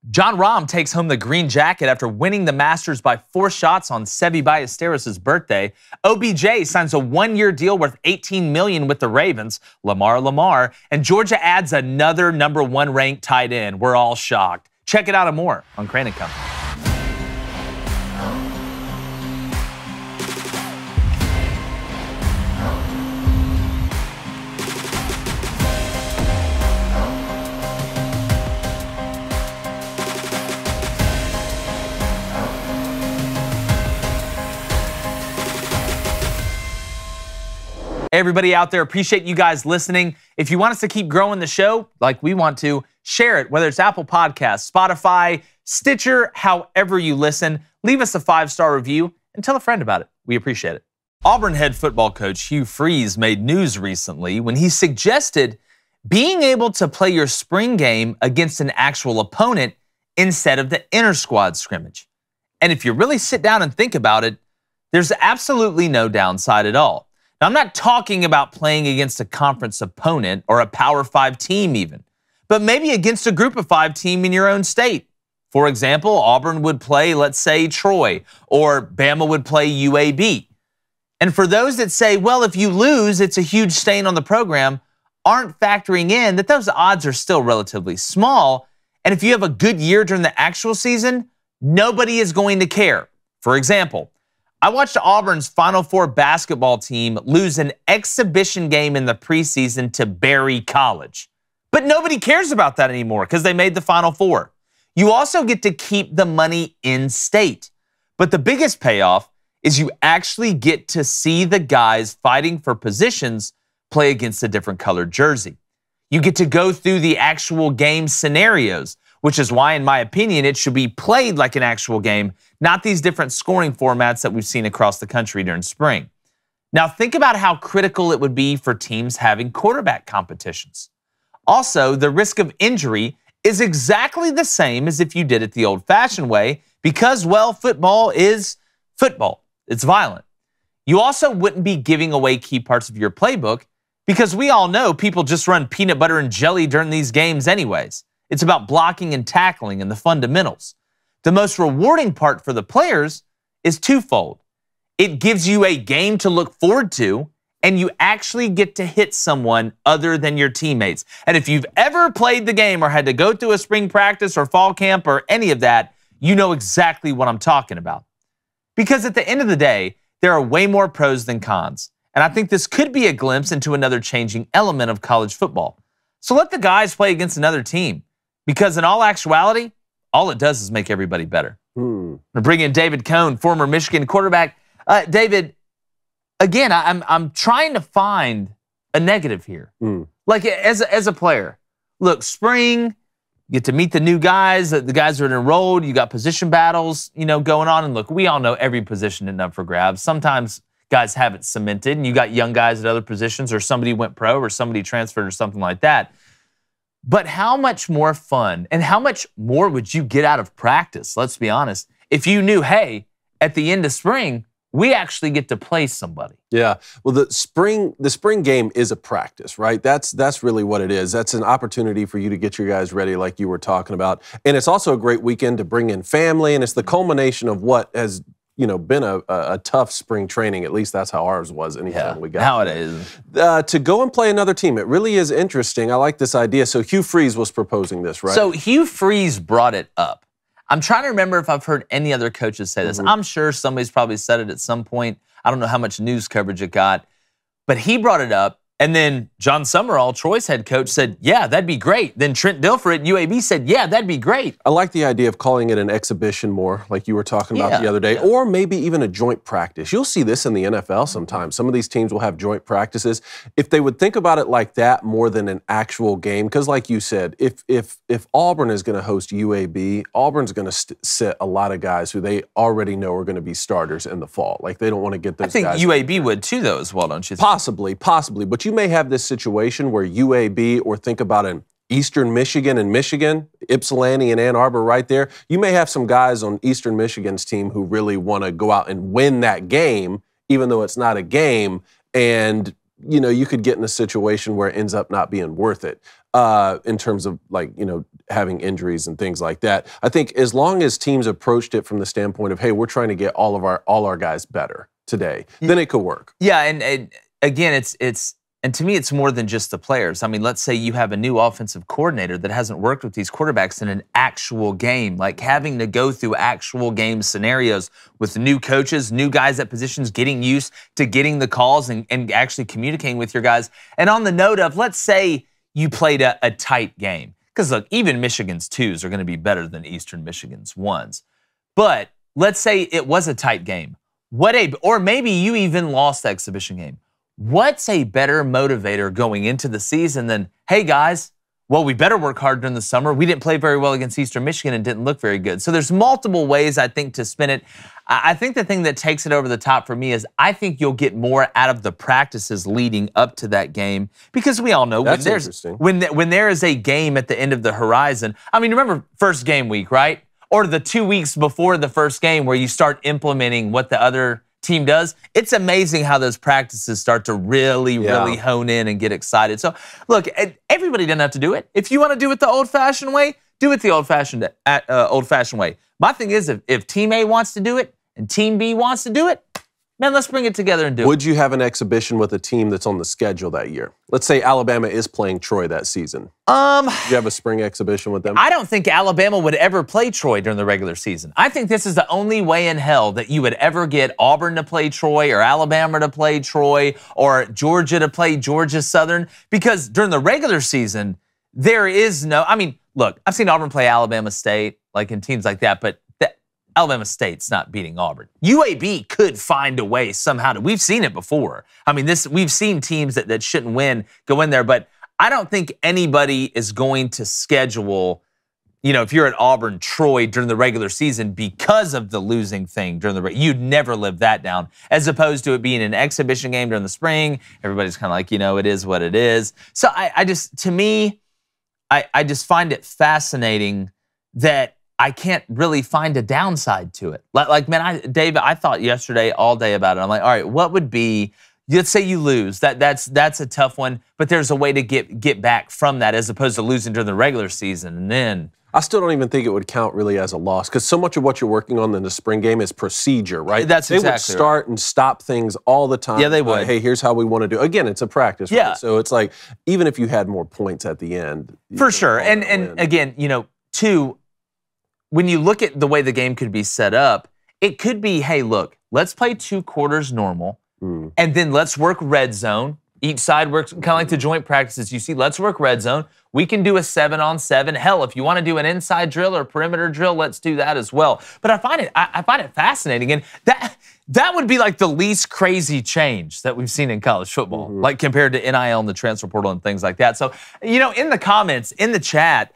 Jon Rahm takes home the green jacket after winning the Masters by 4 shots on Seve Ballesteros' birthday. OBJ signs a 1-year deal worth $18 million with the Ravens. Lamar. And Georgia adds another number 1 ranked tight end. We're all shocked. Check it out and more on Crain & Company. Hey, everybody out there, appreciate you guys listening. If you want us to keep growing the show like we want to, share it, whether it's Apple Podcasts, Spotify, Stitcher, however you listen. Leave us a 5-star review and tell a friend about it. We appreciate it. Auburn head football coach Hugh Freeze made news recently when he suggested being able to play your spring game against an actual opponent instead of the inter-squad scrimmage. And if you really sit down and think about it, there's absolutely no downside at all. Now, I'm not talking about playing against a conference opponent or a Power 5 team even, but maybe against a Group of 5 team in your own state. For example, Auburn would play, let's say, Troy, or Bama would play UAB. And for those that say, well, if you lose, it's a huge stain on the program, aren't factoring in that those odds are still relatively small. And if you have a good year during the actual season, nobody is going to care. For example, I watched Auburn's Final Four basketball team lose an exhibition game in the preseason to Berry College. But nobody cares about that anymore because they made the Final Four. You also get to keep the money in state. But the biggest payoff is you actually get to see the guys fighting for positions play against a different colored jersey. You get to go through the actual game scenarios, which is why, in my opinion, it should be played like an actual game, not these different scoring formats that we've seen across the country during spring. Now, think about how critical it would be for teams having quarterback competitions. Also, the risk of injury is exactly the same as if you did it the old-fashioned way because, well, football is football. It's violent. You also wouldn't be giving away key parts of your playbook because we all know people just run peanut butter and jelly during these games anyways. It's about blocking and tackling and the fundamentals. The most rewarding part for the players is twofold. It gives you a game to look forward to, and you actually get to hit someone other than your teammates. And if you've ever played the game or had to go through a spring practice or fall camp or any of that, you know exactly what I'm talking about. Because at the end of the day, there are way more pros than cons. And I think this could be a glimpse into another changing element of college football. So let the guys play against another team. Because in all actuality, all it does is make everybody better. We're bringing in David Cohn, former Michigan quarterback. David, again, I'm trying to find a negative here. Like as a player, look, spring, you get to meet the new guys. The guys are enrolled. You got position battles, going on. And look, we all know every position isn't up for grabs. Sometimes guys haven't cemented, and you got young guys at other positions, or somebody went pro, or somebody transferred, or something like that. But how much more fun and how much more would you get out of practice, let's be honest, if you knew, hey, at the end of spring, we actually get to play somebody? Yeah. Well, the spring game is a practice, right? That's really what it is. That's an opportunity for you to get your guys ready like you were talking about. And it's also a great weekend to bring in family, and it's the culmination of what has been a tough spring training. At least that's how ours was anytime we got how it is. To go and play another team. It really is interesting. I like this idea. So Hugh Freeze was proposing this, right? So Hugh Freeze brought it up. I'm trying to remember if I've heard any other coaches say this. I'm sure somebody's probably said it at some point. I don't know how much news coverage it got. But he brought it up. And then John Summerall, Troy's head coach, said, yeah, that'd be great. Then Trent Dilfer at UAB said, yeah, that'd be great. I like the idea of calling it an exhibition more, like you were talking about the other day, or maybe even a joint practice. You'll see this in the NFL sometimes. Some of these teams will have joint practices. If they would think about it like that more than an actual game, because like you said, if Auburn is going to host UAB, Auburn's going to sit a lot of guys who they already know are going to be starters in the fall. Like they don't want to get those guys. I think UAB would too, though, as well, don't you think? Possibly. But you may have this situation where UAB, or think about an Eastern Michigan and Michigan, Ypsilanti and Ann Arbor right there. You may have some guys on Eastern Michigan's team who really want to go out and win that game, even though it's not a game. And, you could get in a situation where it ends up not being worth it. in terms of like, having injuries and things like that. I think as long as teams approached it from the standpoint of, hey, we're trying to get all our guys better today, then it could work. Yeah, and again, and to me, it's more than just the players. I mean, let's say you have a new offensive coordinator that hasn't worked with these quarterbacks in an actual game, like having to go through actual game scenarios with new coaches, new guys at positions, getting used to getting the calls and actually communicating with your guys. And on the note of, let's say you played a tight game. Because look, even Michigan's 2s are going to be better than Eastern Michigan's 1s. But let's say it was a tight game. Or maybe you even lost the exhibition game. What's a better motivator going into the season than, hey guys, well, we better work hard during the summer. We didn't play very well against Eastern Michigan and didn't look very good. So there's multiple ways, I think, to spin it. I think the thing that takes it over the top for me is I think you'll get more out of the practices leading up to that game, because we all know when there is a game at the end of the horizon. I mean, remember first game week, right? Or the 2 weeks before the first game where you start implementing what the other team does. It's amazing how those practices start to really hone in and get excited. So look, everybody doesn't have to do it. If you want to do it the old-fashioned way, do it the old-fashioned way. My thing is, if Team A wants to do it and Team B wants to do it, man, let's bring it together and do it. Would you have an exhibition with a team that's on the schedule that year? Let's say Alabama is playing Troy that season. Do you have a spring exhibition with them? I don't think Alabama would ever play Troy during the regular season. I think this is the only way in hell that you would ever get Auburn to play Troy or Alabama to play Troy or Georgia to play Georgia Southern, because during the regular season, there is no, I mean, look, I've seen Auburn play Alabama State, like in teams like that, but Alabama State's not beating Auburn. UAB could find a way somehow to, we've seen it before. I mean, we've seen teams that shouldn't win go in there, but I don't think anybody is going to schedule, if you're at Auburn, Troy during the regular season because of the losing thing during you'd never live that down, as opposed to it being an exhibition game during the spring. Everybody's kind of like, it is what it is. So I just find it fascinating that I can't really find a downside to it. Like, man, David, I thought yesterday all day about it. I'm like, all right, what would be, let's say you lose. That's a tough one, but there's a way to get back from that, as opposed to losing during the regular season. And then I still don't even think it would count really as a loss, because so much of what you're working on in the spring game is procedure, right? They would start and stop things all the time. Yeah, they would. Hey, here's how we want to do it. Again, it's a practice, yeah. Right? So it's like, even if you had more points at the end. For sure. And again, too, when you look at the way the game could be set up, it could be, hey, look, let's play 2 quarters normal, and then let's work red zone. Each side works kind of like the joint practices. You see, let's work red zone. We can do a 7-on-7. Hell, if you want to do an inside drill or perimeter drill, let's do that as well. But I find it fascinating, and that would be like the least crazy change that we've seen in college football, like compared to NIL and the transfer portal and things like that. So, in the comments, in the chat,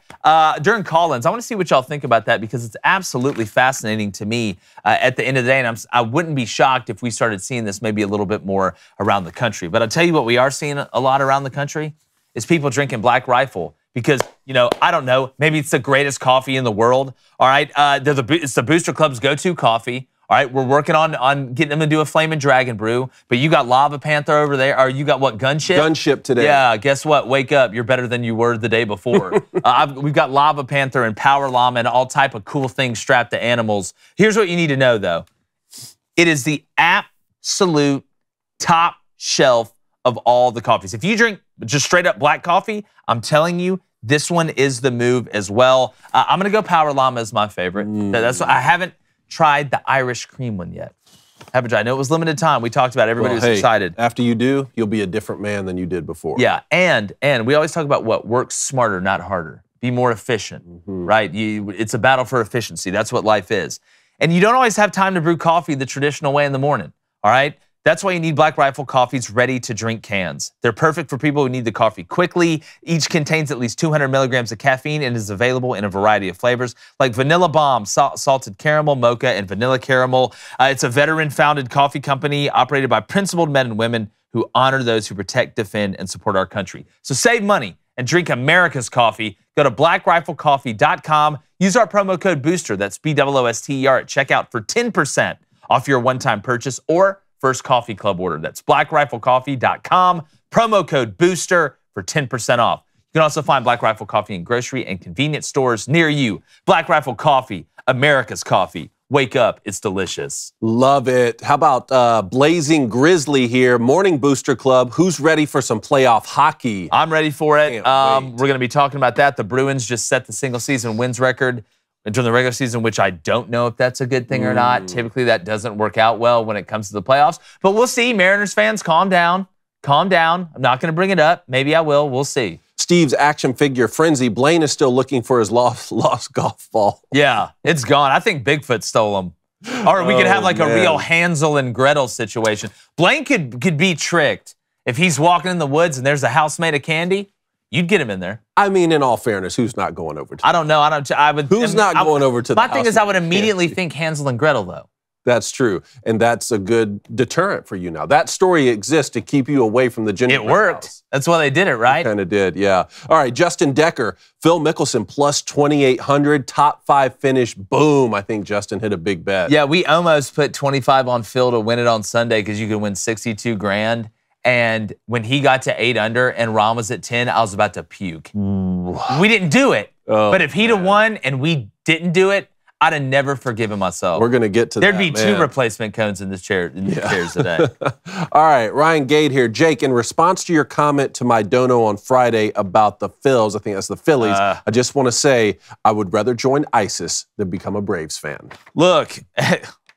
during call-ins, I want to see what y'all think about that, because it's absolutely fascinating to me at the end of the day, and I wouldn't be shocked if we started seeing this maybe a little bit more around the country. But I'll tell you what we are seeing a lot around the country is people drinking Black Rifle, because, I don't know, maybe it's the greatest coffee in the world, all right? It's the Booster Club's go-to coffee. All right, we're working on getting them to do a Flamin' Dragon brew, but you got Lava Panther over there, or you got what, Gunship? Gunship today. Yeah, guess what? Wake up, you're better than you were the day before. We've got Lava Panther and Power Llama and all type of cool things strapped to animals. Here's what you need to know, though. It is the absolute top shelf of all the coffees. If you drink just straight up black coffee, I'm telling you, this one is the move as well. I'm going to go Power Llama as my favorite. That's what I haven't tried the Irish cream one yet. Haven't tried. I know it was limited time. We talked about it. Everybody was excited. After you do, you'll be a different man than you did before. Yeah, and we always talk about what works smarter, not harder. Be more efficient, right? It's a battle for efficiency. That's what life is. And you don't always have time to brew coffee the traditional way in the morning, all right? That's why you need Black Rifle Coffee's ready-to-drink cans. They're perfect for people who need the coffee quickly. Each contains at least 200 milligrams of caffeine and is available in a variety of flavors like Vanilla Bomb, Salted Caramel, Mocha, and Vanilla Caramel. It's a veteran-founded coffee company operated by principled men and women who honor those who protect, defend, and support our country. So save money and drink America's coffee. Go to blackriflecoffee.com. Use our promo code BOOSTER, that's BOOSTER, at checkout for 10% off your one-time purchase or first coffee club order. That's blackriflecoffee.com. Promo code BOOSTER for 10% off. You You can also find Black Rifle Coffee in grocery and convenience stores near you. Black Rifle Coffee, America's coffee. Wake up, it's delicious. Love it. How about Blazing Grizzly here, Morning Booster Club. Who's ready for some playoff hockey? I'm ready for it. We're going to be talking about that. The Bruins just set the single-season wins record during the regular season, which I don't know if that's a good thing or not. Typically, that doesn't work out well when it comes to the playoffs. But we'll see. Mariners fans, calm down. Calm down. I'm not going to bring it up. Maybe I will. We'll see. Steve's action figure frenzy. Blaine is still looking for his lost golf ball. Yeah, it's gone. I think Bigfoot stole him. Or we could have like a real Hansel and Gretel situation. Blaine could be tricked. If he's walking in the woods and there's a house made of candy, you'd get him in there. I mean, in all fairness, who's not going over to I don't know. Who's not going over to the house? My thing is I would immediately think Hansel and Gretel, though. That's true. And that's a good deterrent for you now. That story exists to keep you away from the gingerbread It worked. house. That's why they did it, right? Kind of did, yeah. All right, Justin Decker, Phil Mickelson plus 2,800, top 5 finish. Boom. I think Justin hit a big bet. Yeah, we almost put 25 on Phil to win it on Sunday because you could win 62 grand. And when he got to 8 under and Rahm was at 10, I was about to puke. We didn't do it. But if he'd have won and we didn't do it, I'd have never forgiven myself. We're going to get to There'd that, be 2 replacement cones in this chair, chairs today. All right, Ryan Gade here. Jake, in response to your comment to my dono on Friday about the Phils, I think that's the Phillies, I just want to say I would rather join ISIS than become a Braves fan. Look,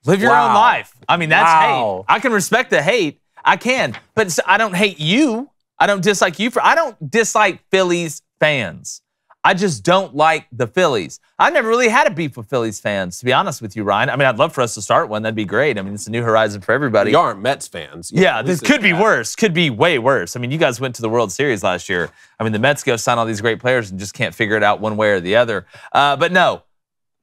live your own life. I mean, that's hate. I can respect the hate. I can. But I don't hate you. I don't dislike you. I don't dislike Phillies fans. I just don't like the Phillies. I never really had a beef with Phillies fans, to be honest with you, Ryan. I mean, I'd love for us to start one. That'd be great. I mean, it's a new horizon for everybody. You aren't Mets fans. Yeah, this could be worse. Could be way worse. I mean, you guys went to the World Series last year. I mean, the Mets go sign all these great players and just can't figure it out one way or the other. But no,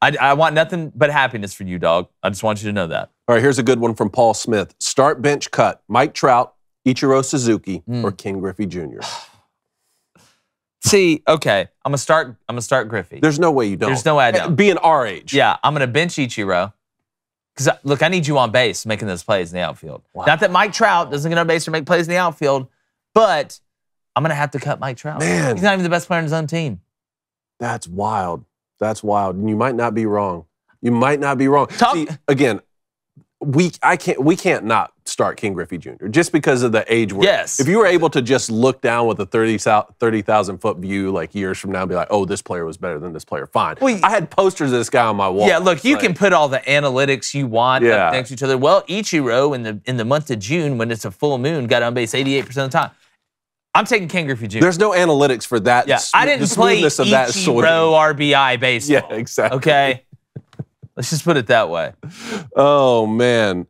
I want nothing but happiness for you, dog. I just want you to know that. All right, here's a good one from Paul Smith. Start bench cut, Mike Trout, Ichiro Suzuki, or Ken Griffey Jr. See, okay, I'm gonna start Griffey. There's no way you don't. There's no way I don't. Being our age. Yeah, I'm gonna bench Ichiro. Because, look, I need you on base making those plays in the outfield. Wow. Not that Mike Trout doesn't get on base or make plays in the outfield, but I'm gonna have to cut Mike Trout. Man. He's not even the best player on his own team. That's wild. That's wild. And you might not be wrong. You might not be wrong. See, again, we can't not start Ken Griffey Jr. just because of the age. Yes. If you were able to just look down with a 30,000 foot view, like years from now, and be like, oh, this player was better than this player. Fine. Well, I had posters of this guy on my wall. Yeah. Look, you can put all the analytics you want next to each other. Well, Ichiro in the month of June, when it's a full moon, got on base 88% of the time. I'm taking Ken Griffey Jr. There's no analytics for that. Yeah, I didn't play Ichiro RBI baseball. Yeah, exactly. Okay. Let's just put it that way. Oh, man.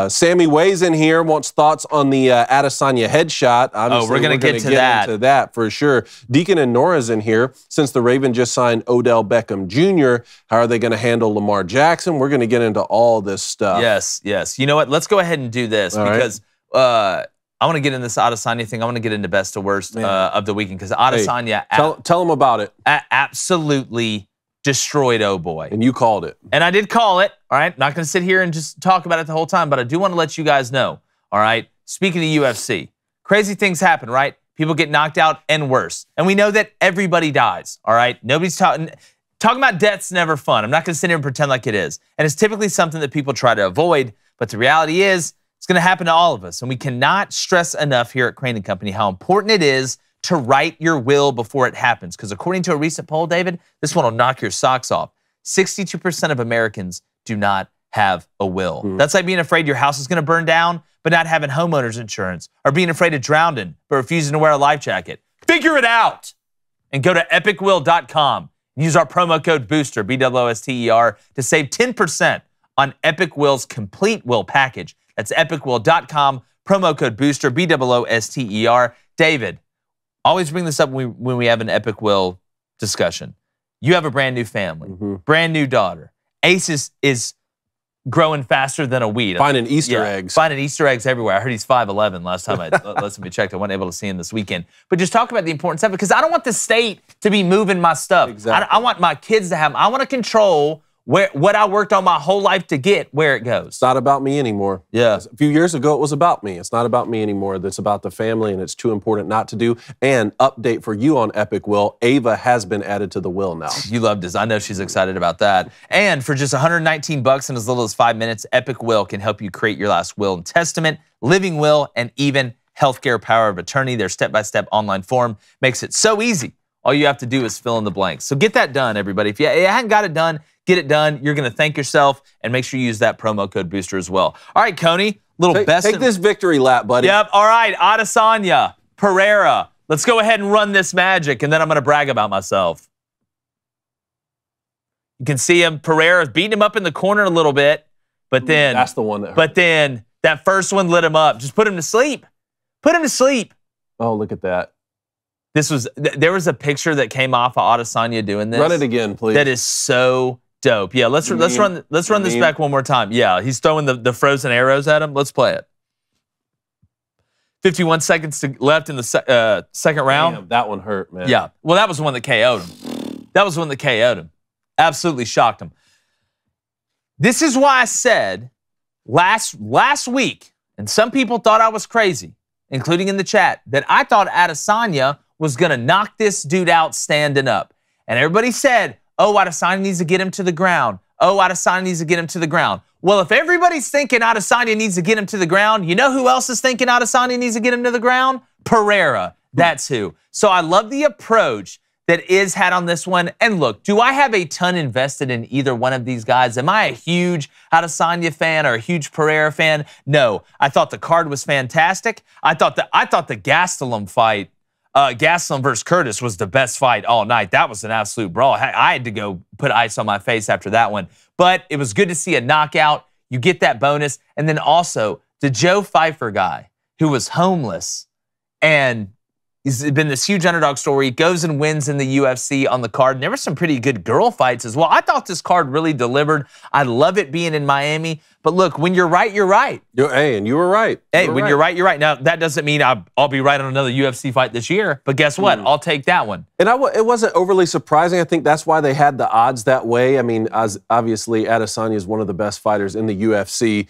Sammy Ways in here wants thoughts on the Adesanya headshot. Obviously, we're going to get into that for sure. Deacon and Nora's in here. Since the Ravens just signed Odell Beckham Jr., how are they going to handle Lamar Jackson? We're going to get into all this stuff. Yes, yes. You know what? Let's go ahead and do this because I want to get in this Adesanya thing. I want to get into best to worst of the weekend because Adesanya. Hey, tell them about it. Absolutely destroyed Oh Boy. And you called it. And I did call it, all right? Not going to sit here and just talk about it the whole time, but I do want to let you guys know, all right? Speaking of UFC, crazy things happen, right? People get knocked out and worse. And we know that everybody dies, all right? Nobody's talking about death's never fun. I'm not going to sit here and pretend like it is. And it's typically something that people try to avoid, but the reality is it's going to happen to all of us. And we cannot stress enough here at Crain & Company how important it is to write your will before it happens. Because according to a recent poll, David, this one will knock your socks off. 62% of Americans do not have a will. That's like being afraid your house is going to burn down, but not having homeowner's insurance, or being afraid of drowning, but refusing to wear a life jacket. Figure it out and go to epicwill.com and use our promo code BOOSTER, BOOSTER, to save 10% on Epic Will's complete will package. That's epicwill.com, promo code BOOSTER, BOOSTER. David, always bring this up when we have an Epic Will discussion. You have a brand new family, brand new daughter. Ace is growing faster than a weed. Finding Easter eggs. Finding Easter eggs everywhere. I heard he's 5'11" last time I checked. I wasn't able to see him this weekend. But just talk about the important stuff because I don't want the state to be moving my stuff. Exactly. I want my kids to have, I want to control what I worked on my whole life to get, where it goes. It's not about me anymore. Yeah. A few years ago, it was about me. It's not about me anymore. It's about the family, and it's too important not to do. And update for you on Epic Will, Ava has been added to the will now. You love this. I know she's excited about that. And for just $119 in as little as 5 minutes, Epic Will can help you create your last will and testament, living will, and even healthcare power of attorney. Their step-by-step online form makes it so easy. All you have to do is fill in the blanks. So get that done, everybody. If you hadn't got it done, get it done. You're going to thank yourself, and make sure you use that promo code Booster as well. All right, Coney, take this victory lap, buddy. Yep. All right, Adesanya, Pereira. Let's go ahead and run this magic, and then I'm going to brag about myself. You can see him. Pereira's beating him up in the corner a little bit, but then that's the one that hurt. But then that first one lit him up. Just put him to sleep. Put him to sleep. Oh, look at that. There was a picture that came off of Adesanya doing this. Run it again, please. That is so dope. Yeah, let's run this back one more time. Yeah, he's throwing the frozen arrows at him. Let's play it. 51 seconds left in the second round. Damn, that one hurt, man. Yeah. Well, that was the one that KO'd him. That was the one that KO'd him. Absolutely shocked him. This is why I said last week, and some people thought I was crazy, including in the chat, that I thought Adesanya was going to knock this dude out standing up. And everybody said, oh, Adesanya needs to get him to the ground. Oh, Adesanya needs to get him to the ground. Well, if everybody's thinking Adesanya needs to get him to the ground, you know who else is thinking Adesanya needs to get him to the ground? Pereira. That's who. So I love the approach that Iz had on this one. And look, do I have a ton invested in either one of these guys? Am I a huge Adesanya fan or a huge Pereira fan? No. I thought the card was fantastic. I thought the Gastelum fight, Gastelum versus Curtis, was the best fight all night. That was an absolute brawl. I had to go put ice on my face after that one. But it was good to see a knockout. You get that bonus. And then also, the Joe Pfeiffer guy who was homeless and he's been this huge underdog story. He goes and wins in the UFC on the card. And there were some pretty good girl fights as well. I thought this card really delivered. I love it being in Miami. But look, when you're right, you're right. Hey, and you were right. You're right, you're right. Now, that doesn't mean I'll be right on another UFC fight this year. But guess what? I'll take that one. And it wasn't overly surprising. I think that's why they had the odds that way. I mean, obviously, Adesanya is one of the best fighters in the UFC.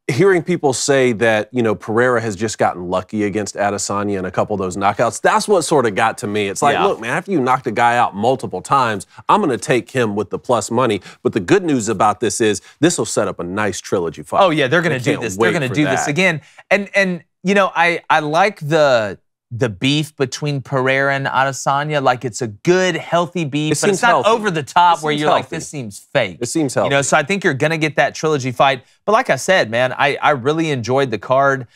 Hearing people say that, Pereira has just gotten lucky against Adesanya in a couple of those knockouts, that's what sort of got to me. It's like, look, man, after you knocked a guy out multiple times, I'm going to take him with the plus money. But the good news about this is this will set up a nice trilogy fight. Oh, yeah, they're going to do this. They're going to do this again. And I like the beef between Pereira and Adesanya. Like, it's a good, healthy beef, but it's not over the top where you're like, this seems fake. It seems healthy. So I think you're going to get that trilogy fight. But like I said, man, I really enjoyed the card.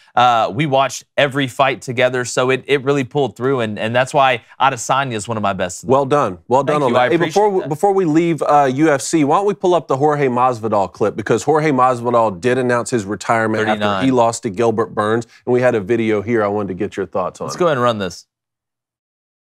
We watched every fight together, so it really pulled through, and that's why Adesanya is one of my best. Well done. Well done on that. Hey, before we leave UFC, why don't we pull up the Jorge Masvidal clip? Because Jorge Masvidal did announce his retirement 39. after he lost to Gilbert Burns, and we had a video here I wanted to get your thoughts on. Let's go ahead and run this.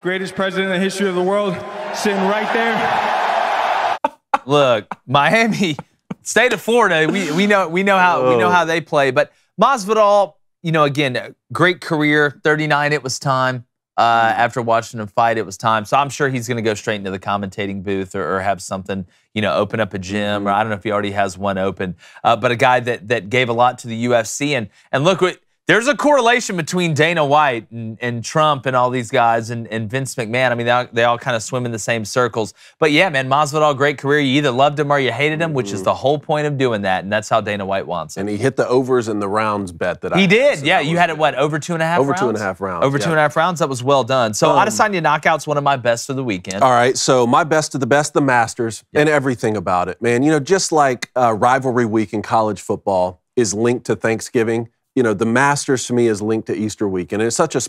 Greatest president in the history of the world, sitting right there. Look, Miami, state of Florida, we know how they play. But Masvidal, again, great career, 39. It was time. After watching him fight, it was time. So I'm sure he's going to go straight into the commentating booth or have something, open up a gym, or I don't know if he already has one open. But a guy that gave a lot to the UFC, and look what. There's a correlation between Dana White and Trump and all these guys and Vince McMahon. I mean, they all kind of swim in the same circles. But yeah, man, Masvidal, great career. You either loved him or you hated him, which is the whole point of doing that, and that's how Dana White wants it. And he hit the overs in the rounds bet that he did. Yeah, you had it, what, over 2.5 rounds? Over 2.5 rounds. Over 2.5 rounds. That was well done. So Adesanya knockout's one of my best of the weekend. All right, so my best of the best, the Masters, and everything about it, man. Just like rivalry week in college football is linked to Thanksgiving, the Masters to me is linked to Easter weekend. And it's such a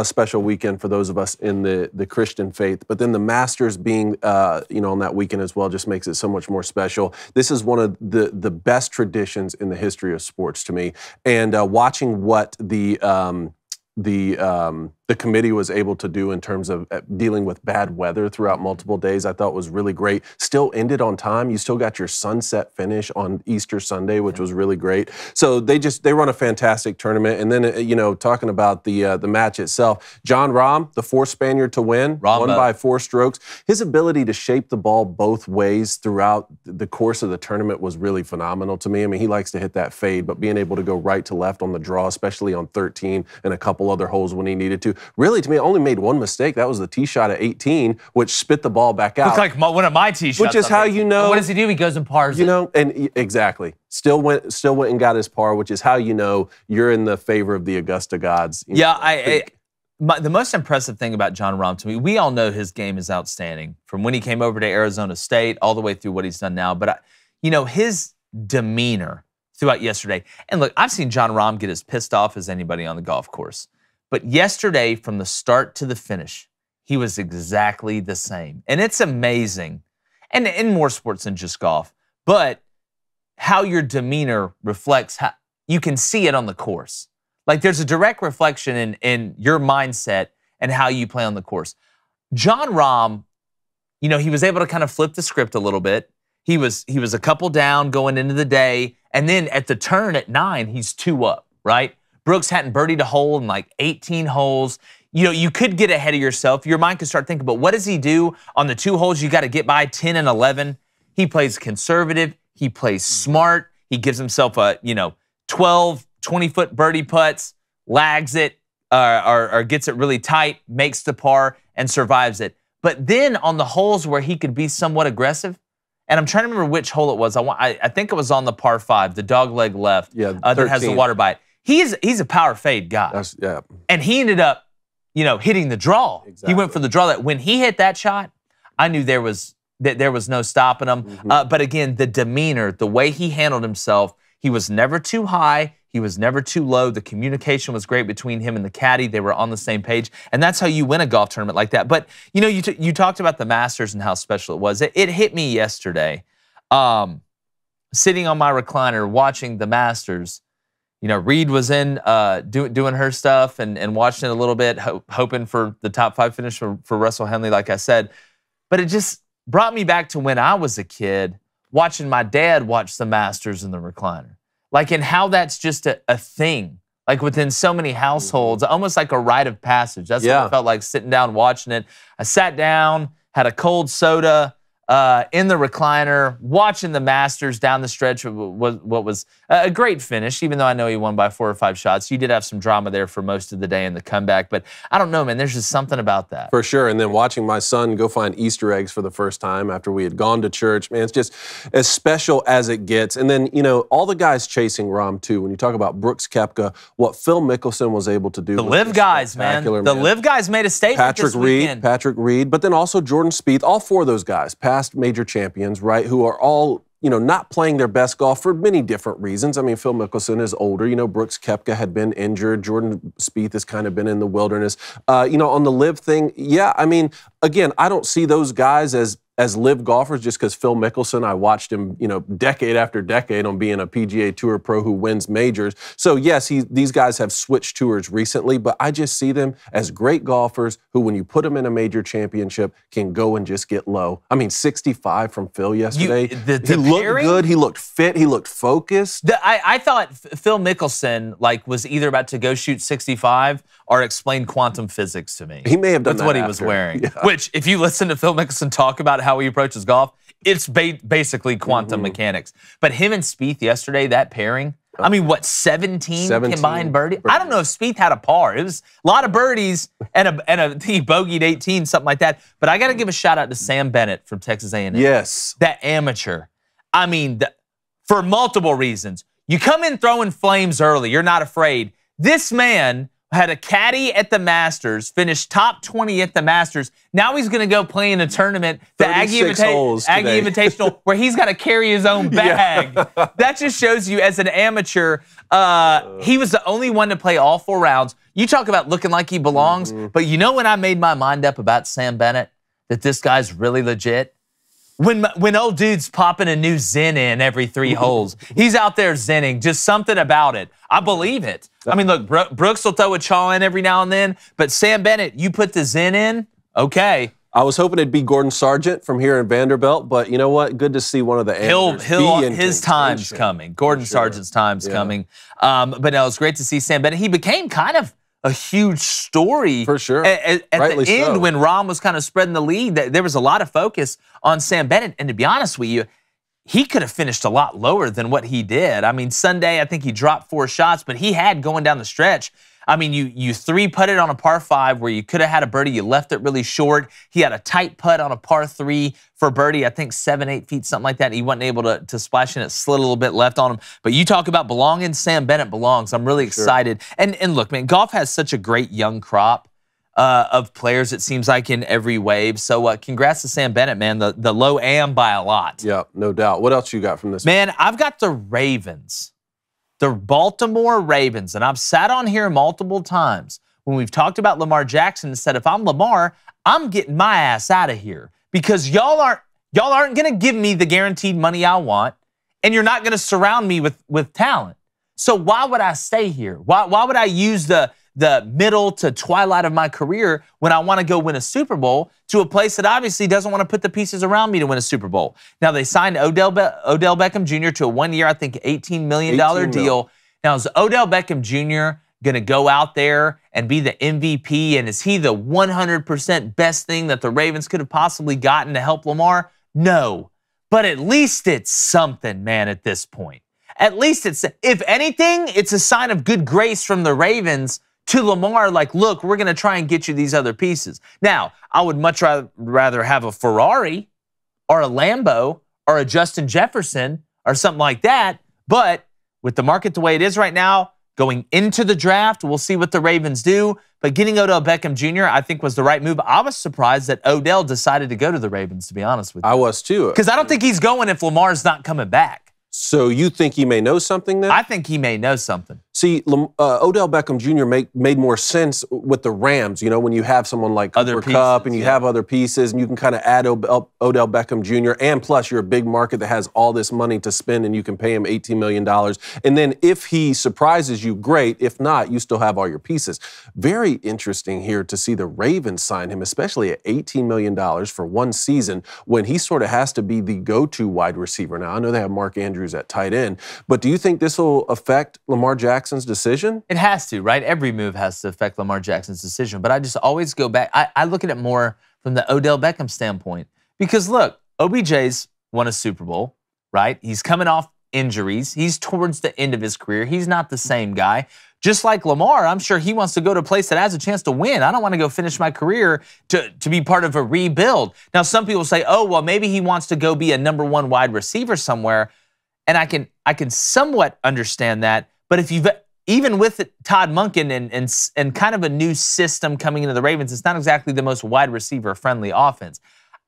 special weekend for those of us in the Christian faith. But then the Masters being, on that weekend as well just makes it so much more special. This is one of the best traditions in the history of sports to me. And watching what the the committee was able to do in terms of dealing with bad weather throughout multiple days, I thought was really great. Still ended on time. You still got your sunset finish on Easter Sunday, which was really great. So they run a fantastic tournament. And then, you know, talking about the match itself, Jon Rahm, the fourth Spaniard to win, won by 4 strokes. His ability to shape the ball both ways throughout the course of the tournament was really phenomenal to me. I mean, he likes to hit that fade, but being able to go right to left on the draw, especially on 13 and a couple other holes when he needed to. Really, to me, only made one mistake. That was the tee shot at 18, which spit the ball back out. Looked like one of my tee shots. Which is how you know. And what does he do? He goes and pars it. You know, and exactly. Still went and got his par, which is how you know you're in the favor of the Augusta gods. Yeah, the most impressive thing about Jon Rahm to me, we all know his game is outstanding from when he came over to Arizona State all the way through what he's done now. But, you know, his demeanor throughout yesterday. And look, I've seen Jon Rahm get as pissed off as anybody on the golf course. But yesterday, from the start to the finish, he was exactly the same. And it's amazing, and in more sports than just golf, but how your demeanor reflects, how you can see it on the course. Like there's a direct reflection in your mindset and how you play on the course. Jon Rahm, you know, he was able to kind of flip the script a little bit. He was a couple down going into the day, and then at the turn at 9, he's 2 up, right? Brooks hadn't birdied a hole in like 18 holes. You know, you could get ahead of yourself. Your mind could start thinking, but what does he do on the 2 holes you got to get by, 10 and 11? He plays conservative. He plays smart. He gives himself a, 12, 20-foot birdie putts, lags it, or gets it really tight, makes the par, and survives it. But then on the holes where he could be somewhat aggressive, and I'm trying to remember which hole it was. I think it was on the par 5, the dogleg left, that has the water by it. He's a power fade guy. And he ended up, hitting the draw. Exactly. He went for the draw. That when he hit that shot, I knew there was no stopping him. But again, the demeanor, the way he handled himself, he was never too high. He was never too low. The communication was great between him and the caddy. They were on the same page. And that's how you win a golf tournament like that. But, you talked about the Masters and how special it was. It hit me yesterday, sitting on my recliner watching the Masters. Reed was in doing her stuff and watching it a little bit, hoping for the top 5 finish for Russell Henley, like I said. But it just brought me back to when I was a kid, watching my dad watch the Masters in the recliner. Like, and how that's just a thing, like within so many households, almost like a rite of passage. That's what it felt like sitting down watching it. I sat down, had a cold soda in the recliner, watching the Masters down the stretch of what was a great finish, even though I know he won by 4 or 5 shots. You did have some drama there for most of the day in the comeback, but I don't know, man. There's just something about that. For sure. And then watching my son go find Easter eggs for the first time after we had gone to church, man, it's just as special as it gets. And then, all the guys chasing Rahm, too. When you talk about Brooks Koepka, what Phil Mickelson was able to do. The live guys, man. The live guys made a statement this weekend. Patrick Reed, but then also Jordan Spieth, all 4 of those guys, past major champions, right, who are all, not playing their best golf for many different reasons. I mean, Phil Mickelson is older. Brooks Koepka had been injured. Jordan Spieth has kind of been in the wilderness. On the live thing, I mean, again, I don't see those guys as live golfers just because Phil Mickelson, I watched him, decade after decade on being a PGA Tour pro who wins majors. So yes, these guys have switched tours recently, but I just see them as great golfers who, when you put them in a major championship, can go and just get low. I mean, 65 from Phil yesterday. He looked good. He looked fit. He looked focused. I thought Phil Mickelson was either about to go shoot 65 or explain quantum physics to me. He may have done that. That's what he was wearing. Yeah. Which, if you listen to Phil Mickelson talk about how he approaches golf, it's basically quantum mechanics. But him and Spieth yesterday, that pairing, I mean, what, 17 combined birdies? I don't know if Spieth had a par. It was a lot of birdies and he bogeyed 18, something like that. But I got to give a shout out to Sam Bennett from Texas A&M. Yes. That amateur. I mean, for multiple reasons. You come in throwing flames early. You're not afraid. This man had a caddy at the Masters, finished top 20 at the Masters. Now he's going to go play in a tournament, the Aggie Invitational, where he's got to carry his own bag. That just shows you, as an amateur, he was the only one to play all 4 rounds. You talk about looking like he belongs, but when I made my mind up about Sam Bennett, that this guy's really legit, When old dude's popping a new zen in every 3 holes, he's out there zenning. Just something about it. I believe it. I mean, look, Brooks will throw a chaw in every now and then, but Sam Bennett, you put the zen in, okay. I was hoping it'd be Gordon Sargent from here in Vanderbilt, but you know what? Good to see one of the anglers his time's coming. Gordon Sargent's time's coming. But no, it's great to see Sam Bennett. He became kind of a huge story. For sure. At the end, when Rahm was kind of spreading the lead, there was a lot of focus on Sam Bennett. And to be honest with you, he could have finished a lot lower than what he did. I mean, Sunday, I think he dropped 4 shots, but he had going down the stretch. I mean, you 3-putted on a par 5 where you could have had a birdie. You left it really short. He had a tight putt on a par 3 for birdie, I think 7, 8 feet, something like that. He wasn't able to splash in. It slid a little bit left on him. But you talk about belonging, Sam Bennett belongs. I'm really excited. And look, man, golf has such a great young crop of players, it seems like, in every wave. So congrats to Sam Bennett, man. The low am by a lot. Yeah, no doubt. What else you got from this? Man, I've got the Ravens. The Baltimore Ravens, and I've sat on here multiple times when we've talked about Lamar Jackson and said, if I'm Lamar, I'm getting my ass out of here because y'all aren't going to give me the guaranteed money I want, and you're not going to surround me with talent. So why would I stay here? Why would I use the middle to twilight of my career when I want to go win a Super Bowl to a place that obviously doesn't want to put the pieces around me to win a Super Bowl? Now, they signed Odell Beckham Jr. to a 1-year, I think, $18 million deal. Now, is Odell Beckham Jr. going to go out there and be the MVP? And is he the 100% best thing that the Ravens could have possibly gotten to help Lamar? No. But at least it's something, man, at this point. At least it's, if anything, it's a sign of good grace from the Ravens to Lamar, like, look, we're going to try and get you these other pieces. Now, I would much rather have a Ferrari or a Lambo or a Justin Jefferson or something like that. But with the market the way it is right now, going into the draft, we'll see what the Ravens do. But getting Odell Beckham Jr., I think, was the right move. I was surprised that Odell decided to go to the Ravens, to be honest with you. I was too. Because I don't think he's going if Lamar's not coming back. So you think he may know something then? I think he may know something. See, Odell Beckham Jr. made more sense with the Rams, you know, when you have someone like Cooper Kupp and you have other pieces and you can kind of add Odell Beckham Jr. And plus you're a big market that has all this money to spend and you can pay him $18 million. And then if he surprises you, great. If not, you still have all your pieces. Very interesting here to see the Ravens sign him, especially at $18 million for 1 season when he sort of has to be the go-to wide receiver. Now, I know they have Mark Andrews at tight end, but do you think this will affect Lamar Jackson's decision? It has to, right? Every move has to affect Lamar Jackson's decision. But I just always go back. I look at it more from the Odell Beckham standpoint. Because look, OBJ's won a Super Bowl, right? He's coming off injuries. He's towards the end of his career. He's not the same guy. Just like Lamar, I'm sure he wants to go to a place that has a chance to win. I don't want to go finish my career to be part of a rebuild. Now, some people say, oh, well, maybe he wants to go be a #1 wide receiver somewhere. And I can somewhat understand that. But if even with Todd Monken and kind of a new system coming into the Ravens, it's not exactly the most wide receiver friendly offense.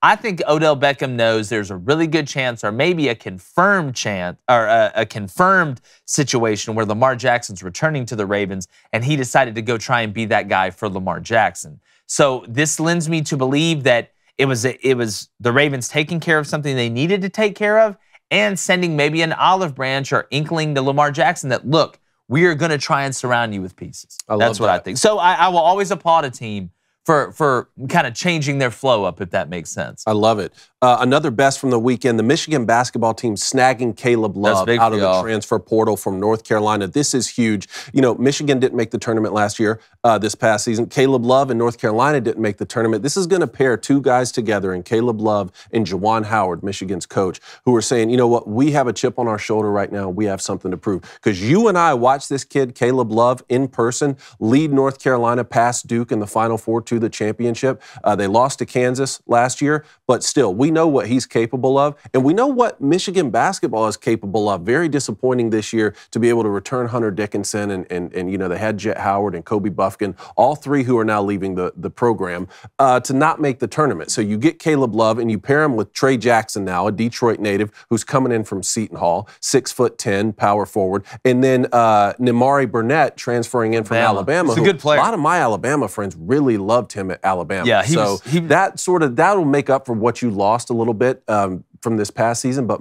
I think Odell Beckham knows there's a really good chance, or maybe a confirmed chance, or a confirmed situation where Lamar Jackson's returning to the Ravens, and he decided to go try and be that guy for Lamar Jackson. So this lends me to believe that it was the Ravens taking care of something they needed to take care of, and sending maybe an olive branch or inkling to Lamar Jackson that, look, we are going to try and surround you with pieces. That's what I think. So I will always applaud a team for kind of changing their flow up, if that makes sense. I love it. Another best from the weekend, the Michigan basketball team snagging Caleb Love out of the transfer portal from North Carolina. This is huge. You know, Michigan didn't make the tournament last year, this past season. Caleb Love and North Carolina didn't make the tournament. This is going to pair 2 guys together in Caleb Love and Juwan Howard, Michigan's coach, who are saying, you know what, we have a chip on our shoulder right now. We have something to prove. Because you and I watched this kid, Caleb Love, in person, lead North Carolina past Duke in the Final Four to the championship. They lost to Kansas last year, but still, we know what he's capable of, and we know what Michigan basketball is capable of. Very disappointing this year to be able to return Hunter Dickinson, and you know, they had Jet Howard and Kobe Bufkin, all 3 who are now leaving the program, to not make the tournament. So you get Caleb Love, and you pair him with Trey Jackson now, a Detroit native who's coming in from Seton Hall, 6'10", power forward, and then Nimari Burnett transferring in from Alabama. He's a good player. A lot of my Alabama friends really love loved him at Alabama. Yeah, that'll make up for what you lost a little bit from this past season, but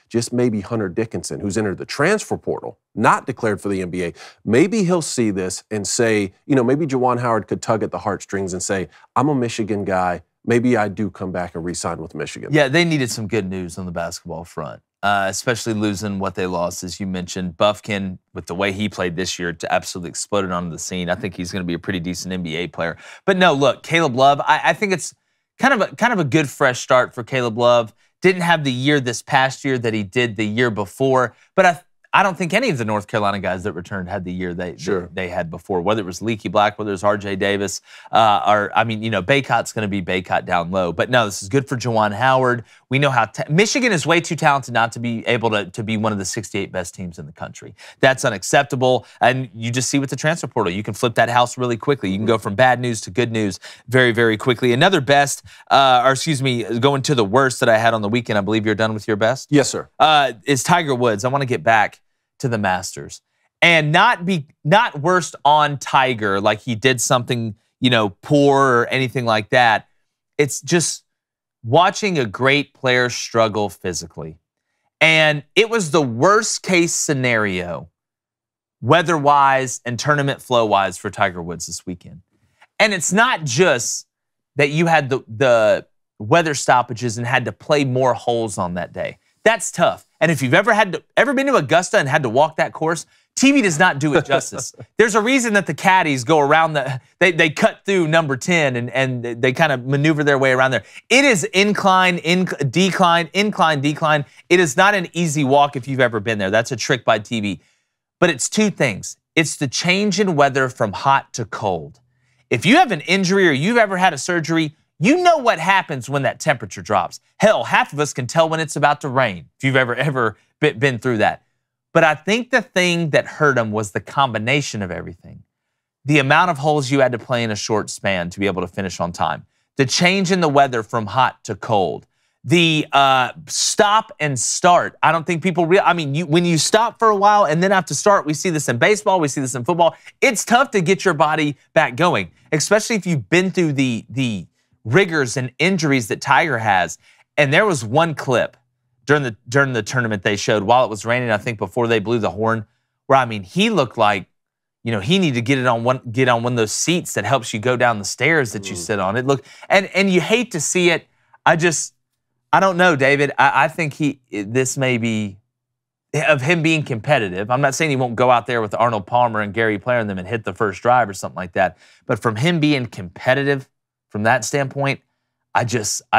just maybe Hunter Dickinson, who's entered the transfer portal, not declared for the NBA, maybe he'll see this and say, maybe Juwan Howard could tug at the heartstrings and say, I'm a Michigan guy. Maybe I do come back and re-sign with Michigan. Yeah, they needed some good news on the basketball front, especially losing what they lost, as you mentioned. Buffkin, with the way he played this year, absolutely exploded onto the scene. I think he's going to be a pretty decent NBA player. But no, look, Caleb Love, I think it's kind of a good fresh start for Caleb Love. Didn't have the year this past year that he did the year before, but I don't think any of the North Carolina guys that returned had the year they had before, whether it was Leaky Black, whether it was R.J. Davis, Baycott's going to be Baycott down low. But no, this is good for Juwan Howard. We know how Michigan is way too talented not to be able to be one of the 68 best teams in the country. That's unacceptable. And you just see with the transfer portal, you can flip that house really quickly. You can go from bad news to good news very, very quickly. Another best, going to the worst that I had on the weekend. I believe you're done with your best? Yes, sir. Is Tiger Woods. I want to get back to the Masters and not worst on Tiger like he did something poor or anything like that. It's just watching a great player struggle physically, and it was the worst case scenario weather-wise and tournament flow-wise for Tiger Woods this weekend. And it's not just that you had the weather stoppages and had to play more holes on that day. That's tough. And if you've ever been to Augusta and had to walk that course, TV does not do it justice. There's a reason that the caddies go around they cut through number 10 and they kind of maneuver their way around there. It is incline, decline. It is not an easy walk if you've ever been there. That's a trick by TV. But it's two things. It's the change in weather from hot to cold. If you have an injury or you've ever had a surgery, you know what happens when that temperature drops. Hell, half of us can tell when it's about to rain, if you've ever been through that. But I think the thing that hurt him was the combination of everything. The amount of holes you had to play in a short span to be able to finish on time. The change in the weather from hot to cold. The stop and start. I don't think people when you stop for a while and then have to start, we see this in baseball, we see this in football. It's tough to get your body back going, especially if you've been through the rigors and injuries that Tiger has. And there was one clip during the tournament they showed while it was raining, I think before they blew the horn, where he looked like, he needed to get on one of those seats that helps you go down the stairs that you sit on. It looked, and you hate to see it. I don't know, David. I think this may be of him being competitive. I'm not saying he won't go out there with Arnold Palmer and Gary Player and them and hit the first drive or something like that. But from him being competitive, from that standpoint, I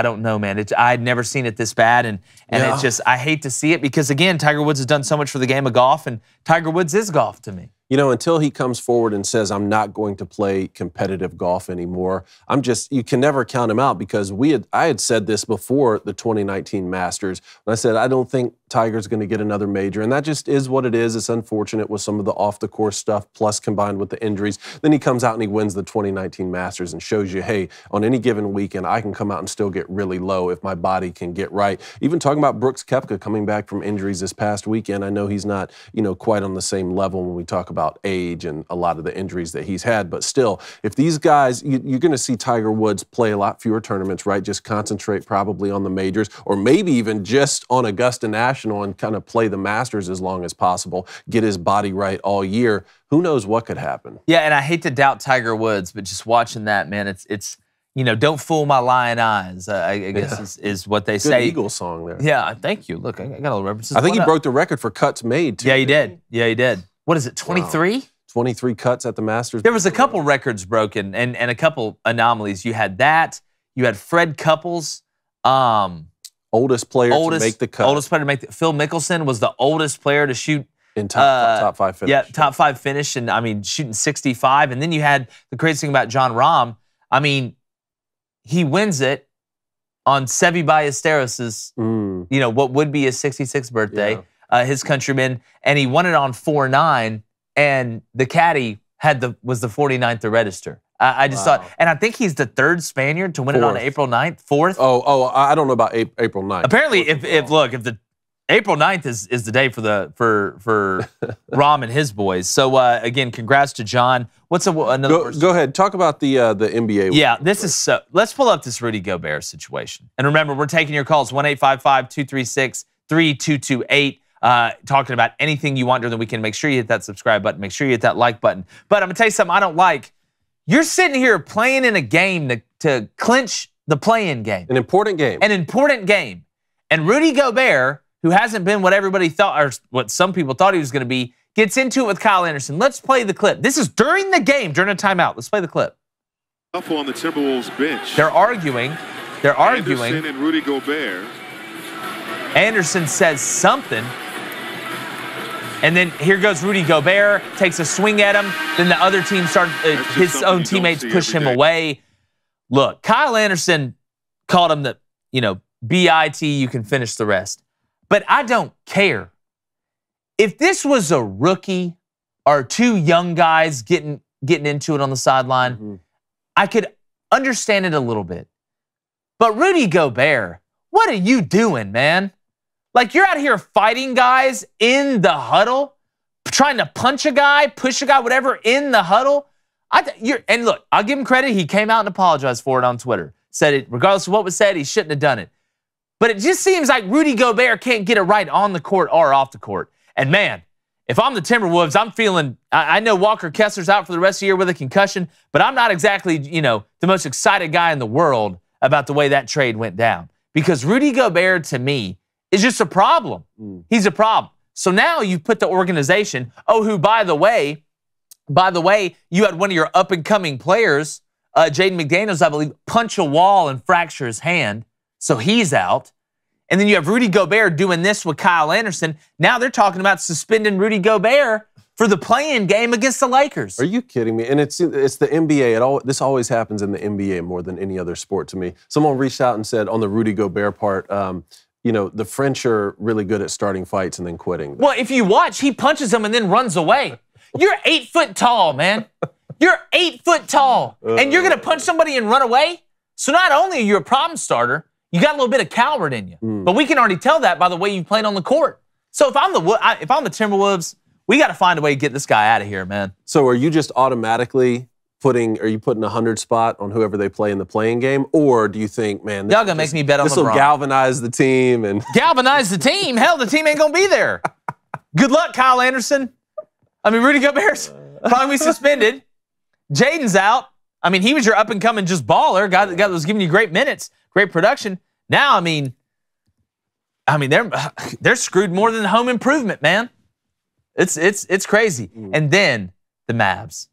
don't know, man. I'd never seen it this bad, and it's I hate to see it because, again, Tiger Woods has done so much for the game of golf, and Tiger Woods is golf to me. Until he comes forward and says, I'm not going to play competitive golf anymore, you can never count him out because I had said this before the 2019 Masters. And I said, I don't think Tiger's going to get another major. And that just is what it is. It's unfortunate with some of the off-the-course stuff, plus combined with the injuries. Then he comes out and he wins the 2019 Masters and shows you, hey, on any given weekend, I can come out and still get really low if my body can get right. Even talking about Brooks Koepka coming back from injuries this past weekend, I know he's not, quite on the same level when we talk about age and a lot of the injuries that he's had. But still, if these guys, you're going to see Tiger Woods play a lot fewer tournaments, right? Just concentrate probably on the majors or maybe even just on Augusta National and kind of play the Masters as long as possible, get his body right all year. Who knows what could happen? Yeah, and I hate to doubt Tiger Woods, but just watching that, man, it's don't fool my lying eyes, I guess is what they say. Good Eagles song there. Yeah, thank you. Look, I got all the references. I think he broke the record for cuts made, too. Yeah, he did. Yeah, he did. What is it, 23? Wow. 23 cuts at the Masters. There was a couple records broken and a couple anomalies. You had that. You had Fred Couples. Oldest player to make the cut. Oldest player to make Phil Mickelson was the oldest player to shoot. In top five finish. Yeah, top five finish. And, shooting 65. And then you had the crazy thing about Jon Rahm. He wins it on Seve Ballesteros' what would be his 66th birthday. Yeah. His countryman. And he won it on 4-9. And the caddy was the 49th to register. I just thought, and I think he's the third Spaniard to win it on April 9th, fourth. Oh, I don't know about April 9th. Apparently, if April 9th is the day for Rahm and his boys. So again, congrats to Jon. What's another? Go ahead. Talk about the NBA. Yeah, this is so. Let's pull up this Rudy Gobert situation. And remember, we're taking your calls 1-855-236-3228. Talking about anything you want during the weekend. Make sure you hit that subscribe button. Make sure you hit that like button. But I'm gonna tell you something I don't like. You're sitting here playing in a game to clinch the play-in game. An important game. An important game. And Rudy Gobert, who hasn't been what everybody thought, or what some people thought he was going to be, gets into it with Kyle Anderson. Let's play the clip. This is during the game, during a timeout. Let's play the clip. On the Timberwolves bench. They're arguing. Anderson and Rudy Gobert. Anderson says something. And then here goes Rudy Gobert, takes a swing at him. Then the other team his own teammates push him away. Look, Kyle Anderson called him the, BIT, you can finish the rest. But I don't care. If this was a rookie or two young guys getting into it on the sideline, I could understand it a little bit. But Rudy Gobert, what are you doing, man? Like, you're out here fighting guys in the huddle, trying to punch a guy, push a guy, whatever, in the huddle. And look, I'll give him credit. He came out and apologized for it on Twitter. Said it, regardless of what was said, he shouldn't have done it. But it just seems like Rudy Gobert can't get it right on the court or off the court. And man, if I'm the Timberwolves, I'm feeling, I know Walker Kessler's out for the rest of the year with a concussion, but I'm not exactly, the most excited guy in the world about the way that trade went down. Because Rudy Gobert, to me, is just a problem. He's a problem. So now you've put the organization, who, by the way, you had one of your up-and-coming players, Jaden McDaniels, I believe, punch a wall and fracture his hand. So he's out. And then you have Rudy Gobert doing this with Kyle Anderson. Now they're talking about suspending Rudy Gobert for the play-in game against the Lakers. Are you kidding me? And it's the NBA. This always happens in the NBA more than any other sport to me. Someone reached out and said on the Rudy Gobert part, the French are really good at starting fights and then quitting. Well, if you watch, he punches them and then runs away. You're 8 foot tall, man. You're 8 foot tall. And you're going to punch somebody and run away? So not only are you a problem starter, you got a little bit of coward in you. But we can already tell that by the way you played on the court. So if I'm the Timberwolves, we got to find a way to get this guy out of here, man. So are you just automatically putting 100 spot on whoever they play in the playing game? Or do you think, man, y'all going to make me bet on LeBron? This will galvanize the team. And galvanize the team? Hell, the team ain't going to be there. Good luck, Kyle Anderson. I mean, Rudy Gobert's probably suspended. Jaden's out. I mean, he was your up-and-coming just baller, guy that was giving you great minutes, great production. Now, I mean, they're screwed more than the home improvement, man. It's crazy. And then the Mavs.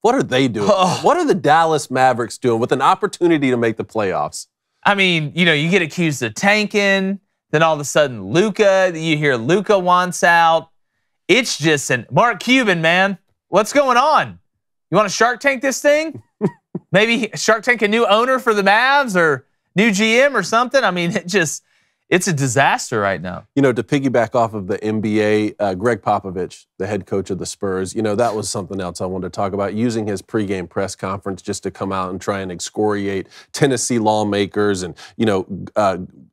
What are they doing? What are the Dallas Mavericks doing with an opportunity to make the playoffs? I mean, you get accused of tanking. Then all of a sudden, you hear Luka wants out. It's just Mark Cuban, man. What's going on? You want to Shark Tank this thing? Maybe Shark Tank a new owner for the Mavs or new GM or something? I mean, it's a disaster right now. To piggyback off of the NBA, Greg Popovich, the head coach of the Spurs, that was something else I wanted to talk about, using his pregame press conference just to come out and try and excoriate Tennessee lawmakers and,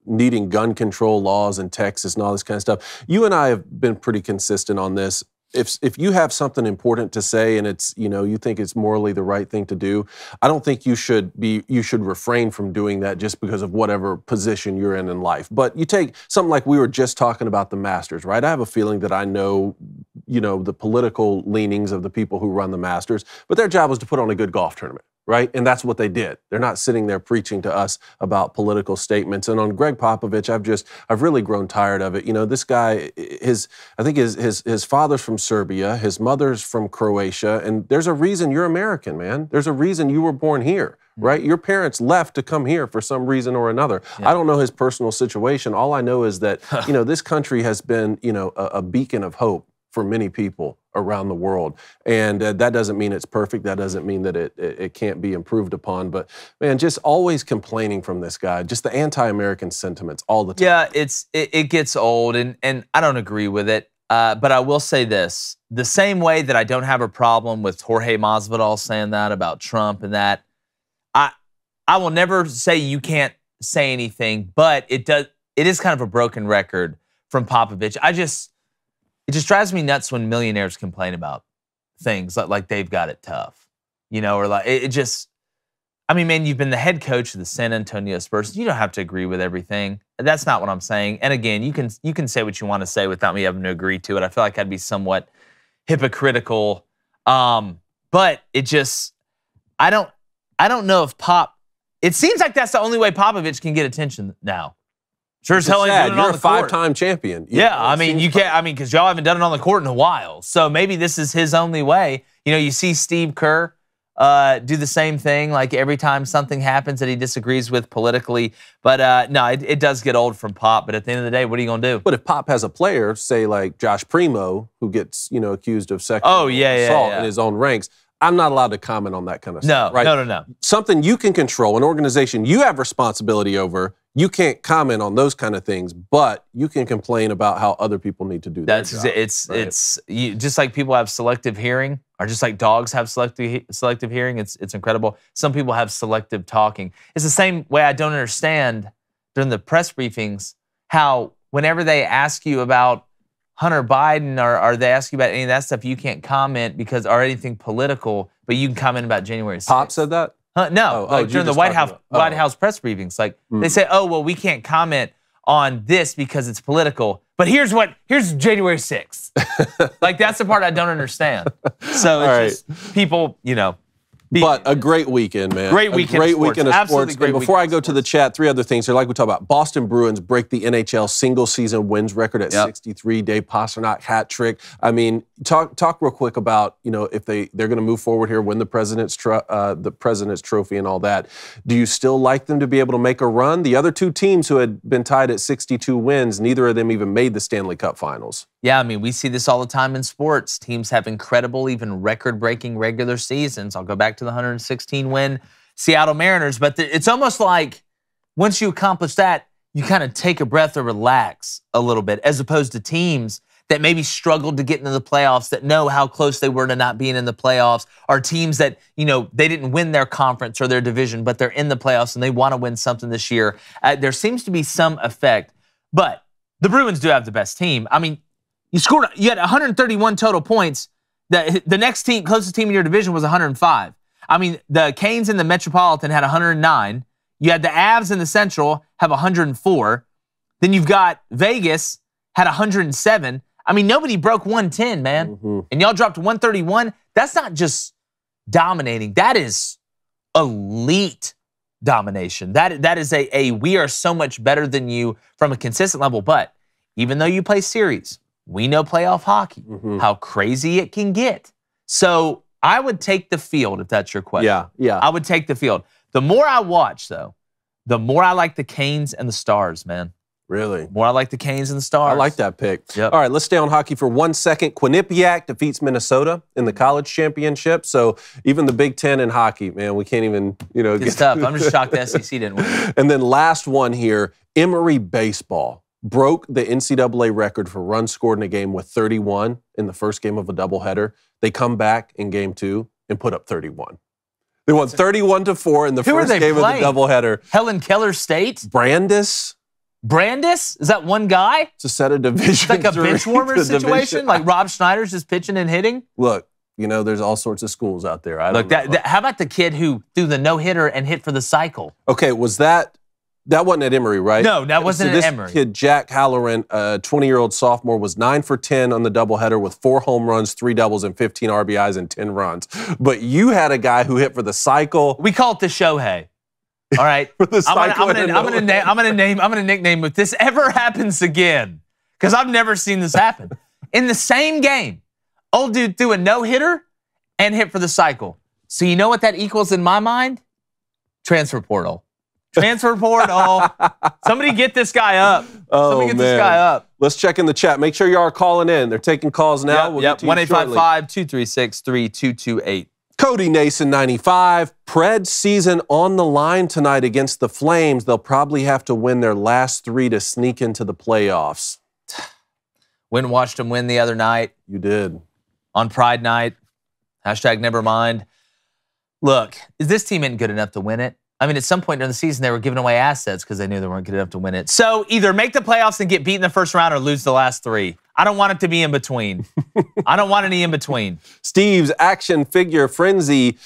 needing gun control laws in Texas and all this kind of stuff. You and I have been pretty consistent on this. If you have something important to say and it's, you think it's morally the right thing to do, I don't think you should refrain from doing that just because of whatever position you're in life. But you take something like we were just talking about the Masters, right? I have a feeling that I know, the political leanings of the people who run the Masters, but their job was to put on a good golf tournament. Right? And that's what they did. They're not sitting there preaching to us about political statements. And on Greg Popovich, I've really grown tired of it. This guy, I think his father's from Serbia, his mother's from Croatia, and there's a reason you're American, man. There's a reason you were born here, right? Your parents left to come here for some reason or another. Yeah. I don't know his personal situation. All I know is that, this country has been, a beacon of hope for many people around the world. And that doesn't mean it's perfect. That doesn't mean that it can't be improved upon. But, man, just always complaining from this guy, just the anti-American sentiments all the time. Yeah, it gets old, and I don't agree with it. But I will say this. The same way that I don't have a problem with Jorge Masvidal saying that about Trump and that, I will never say you can't say anything, but it is kind of a broken record from Popovich. It just drives me nuts when millionaires complain about things like they've got it tough, or like it just. I mean, man, you've been the head coach of the San Antonio Spurs. You don't have to agree with everything. That's not what I'm saying. And again, you can say what you want to say without me having to agree to it. I feel like I'd be somewhat hypocritical. But it just, I don't know if it seems like that's the only way Popovich can get attention now. Sure as hell ain't doing it on the court. You're a 5-time champion. Yeah, I mean, you can't. I mean, because y'all haven't done it on the court in a while. So maybe this is his only way. You see Steve Kerr do the same thing, like every time something happens that he disagrees with politically. But no, it does get old from Pop. But at the end of the day, what are you going to do? But if Pop has a player, say like Josh Primo, who gets accused of sexual assault in his own ranks, I'm not allowed to comment on that kind of stuff. Right? No. Something you can control, an organization you have responsibility over, you can't comment on those kind of things, but you can complain about how other people need to do their job. It's just like people have selective hearing, or just like dogs have selective hearing. It's incredible. Some people have selective talking. It's the same way I don't understand during the press briefings how whenever they ask you about Hunter Biden or they ask you about any of that stuff, you can't comment or anything political, but you can comment about January 6th. Pop said that? No, during the White House press briefings, they say, "Oh, well, we can't comment on this because it's political." But here's January 6th. That's the part I don't understand. So it's just people, But a great weekend, man. Great weekend of sports. And before I go to the chat, 3 other things here. Like we talked about, Boston Bruins break the NHL single-season wins record at 63. Dave Pastrnak hat trick. I mean, talk real quick about if they're going to move forward here, win the President's Trophy and all that. Do you still like them to be able to make a run? The other 2 teams who had been tied at 62 wins, neither of them even made the Stanley Cup Finals. Yeah, I mean, we see this all the time in sports. Teams have incredible, even record-breaking regular seasons. I'll go back to the 116-win Seattle Mariners, but it's almost like once you accomplish that, you kind of take a breath or relax a little bit, as opposed to teams that maybe struggled to get into the playoffs, that know how close they were to not being in the playoffs, or teams that, they didn't win their conference or their division, but they're in the playoffs and they want to win something this year. There seems to be some effect, but the Bruins do have the best team. I mean, you had 131 total points. The next team, closest team in your division, was 105. I mean, the Canes in the Metropolitan had 109. You had the Avs in the Central have 104. Then you've got Vegas had 107. I mean, nobody broke 110, man. Mm-hmm. And y'all dropped to 131. That's not just dominating. That is elite domination. That is a we are so much better than you from a consistent level. But even though you play series, we know playoff hockey, how crazy it can get. So I would take the field, if that's your question. Yeah. I would take the field. The more I watch, though, the more I like the Canes and the Stars, man. Really? The more I like the Canes and the Stars. I like that pick. Yep. All right, let's stay on hockey for 1 second. Quinnipiac defeats Minnesota in the college championship. So even the Big Ten in hockey, man, we can't even, Good stuff. I'm just shocked the SEC didn't win. And then last one here, Emory baseball broke the NCAA record for runs scored in a game with 31 in the first game of a doubleheader. They come back in game 2 and put up 31. They won 31-4 in the first game of the doubleheader. Helen Keller State? Brandis? Is that one guy? It's a set of divisions. It's like a bench warmer situation? Like Rob Schneider's just pitching and hitting? Look, there's all sorts of schools out there. How about the kid who threw the no-hitter and hit for the cycle? Okay, was that wasn't at Emory, right? No, that wasn't at Emory. This kid, Jack Halloran, a 20-year-old sophomore, was 9 for 10 on the doubleheader with 4 home runs, 3 doubles, and 15 RBIs and 10 runs. But you had a guy who hit for the cycle. We call it the Shohei. All right, I'm gonna nickname if this ever happens again, because I've never seen this happen. In the same game, old dude threw a no-hitter and hit for the cycle. So you know what that equals in my mind? Transfer portal. Somebody get this guy up. This guy up. Let's check in the chat. Make sure you are calling in. They're taking calls now. Yep. 1-855-236-3228. Cody Nason, 95. Preds season on the line tonight against the Flames. They'll probably have to win their last 3 to sneak into the playoffs. Went and watched them win the other night. You did. On Pride Night. #nevermind. Look, this team isn't good enough to win it. I mean, at some point during the season, they were giving away assets because they knew they weren't good enough to win it. So either make the playoffs and get beat in the first round or lose the last 3. I don't want it to be in between. I don't want any in between. Steve's action figure frenzy.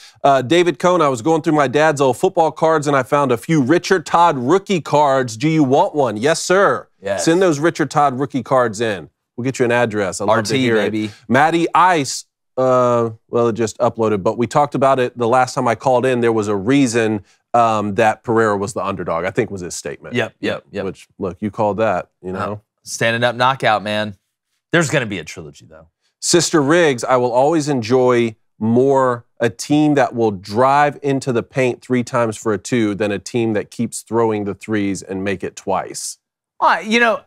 David Cohn, I was going through my dad's old football cards and I found a few Richard Todd rookie cards. Do you want one? Yes, sir. Yes. Send those Richard Todd rookie cards in. We'll get you an address. I'd love to hear baby. it. Maddie Ice, well, it just uploaded, but we talked about it the last time I called in. There was a reason that Pereira was the underdog, I think was his statement. Yep. Which, look, you called that, you know. Standing up knockout, man. There's going to be a trilogy, though. Sister Riggs, I will always enjoy more a team that will drive into the paint 3 times for a 2 than a team that keeps throwing the 3s and make it twice. You know,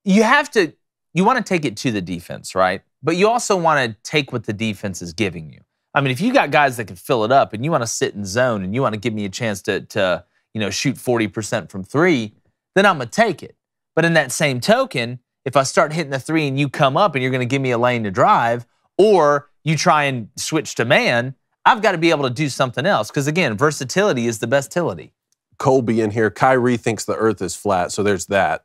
you want to take it to the defense, right? But you also want to take what the defense is giving you. I mean, if you got guys that can fill it up and you want to sit in zone and you want to give me a chance to shoot 40% from 3, then I'm going to take it. But in that same token, if I start hitting the 3 and you come up and you're going to give me a lane to drive, or you try and switch to man, I've got to be able to do something else. Because again, versatility is the bestility. Colby in here. Kyrie thinks the earth is flat, so there's that.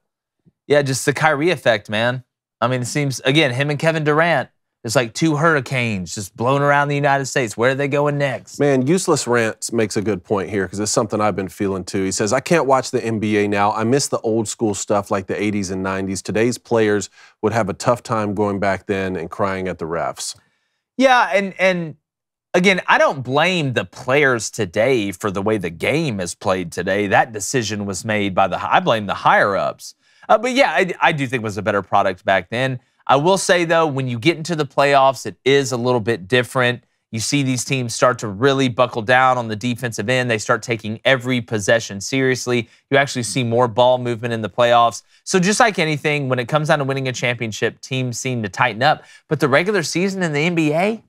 Yeah, just the Kyrie effect, man. I mean, it seems, again, him and Kevin Durant, it's like 2 hurricanes just blowing around the United States. Where are they going next? Man, Useless Rants makes a good point here because it's something I've been feeling too. He says, I can't watch the NBA now. I miss the old school stuff like the 80s and 90s. Today's players would have a tough time going back then and crying at the refs. Yeah, and again, I don't blame the players today for the way the game is played today. That decision was made by I blame the higher-ups. But yeah, I do think it was a better product back then. I will say, though, when you get into the playoffs, it is a little bit different. You see these teams start to really buckle down on the defensive end. They start taking every possession seriously. You actually see more ball movement in the playoffs. So just like anything, when it comes down to winning a championship, teams seem to tighten up. But the regular season in the NBA,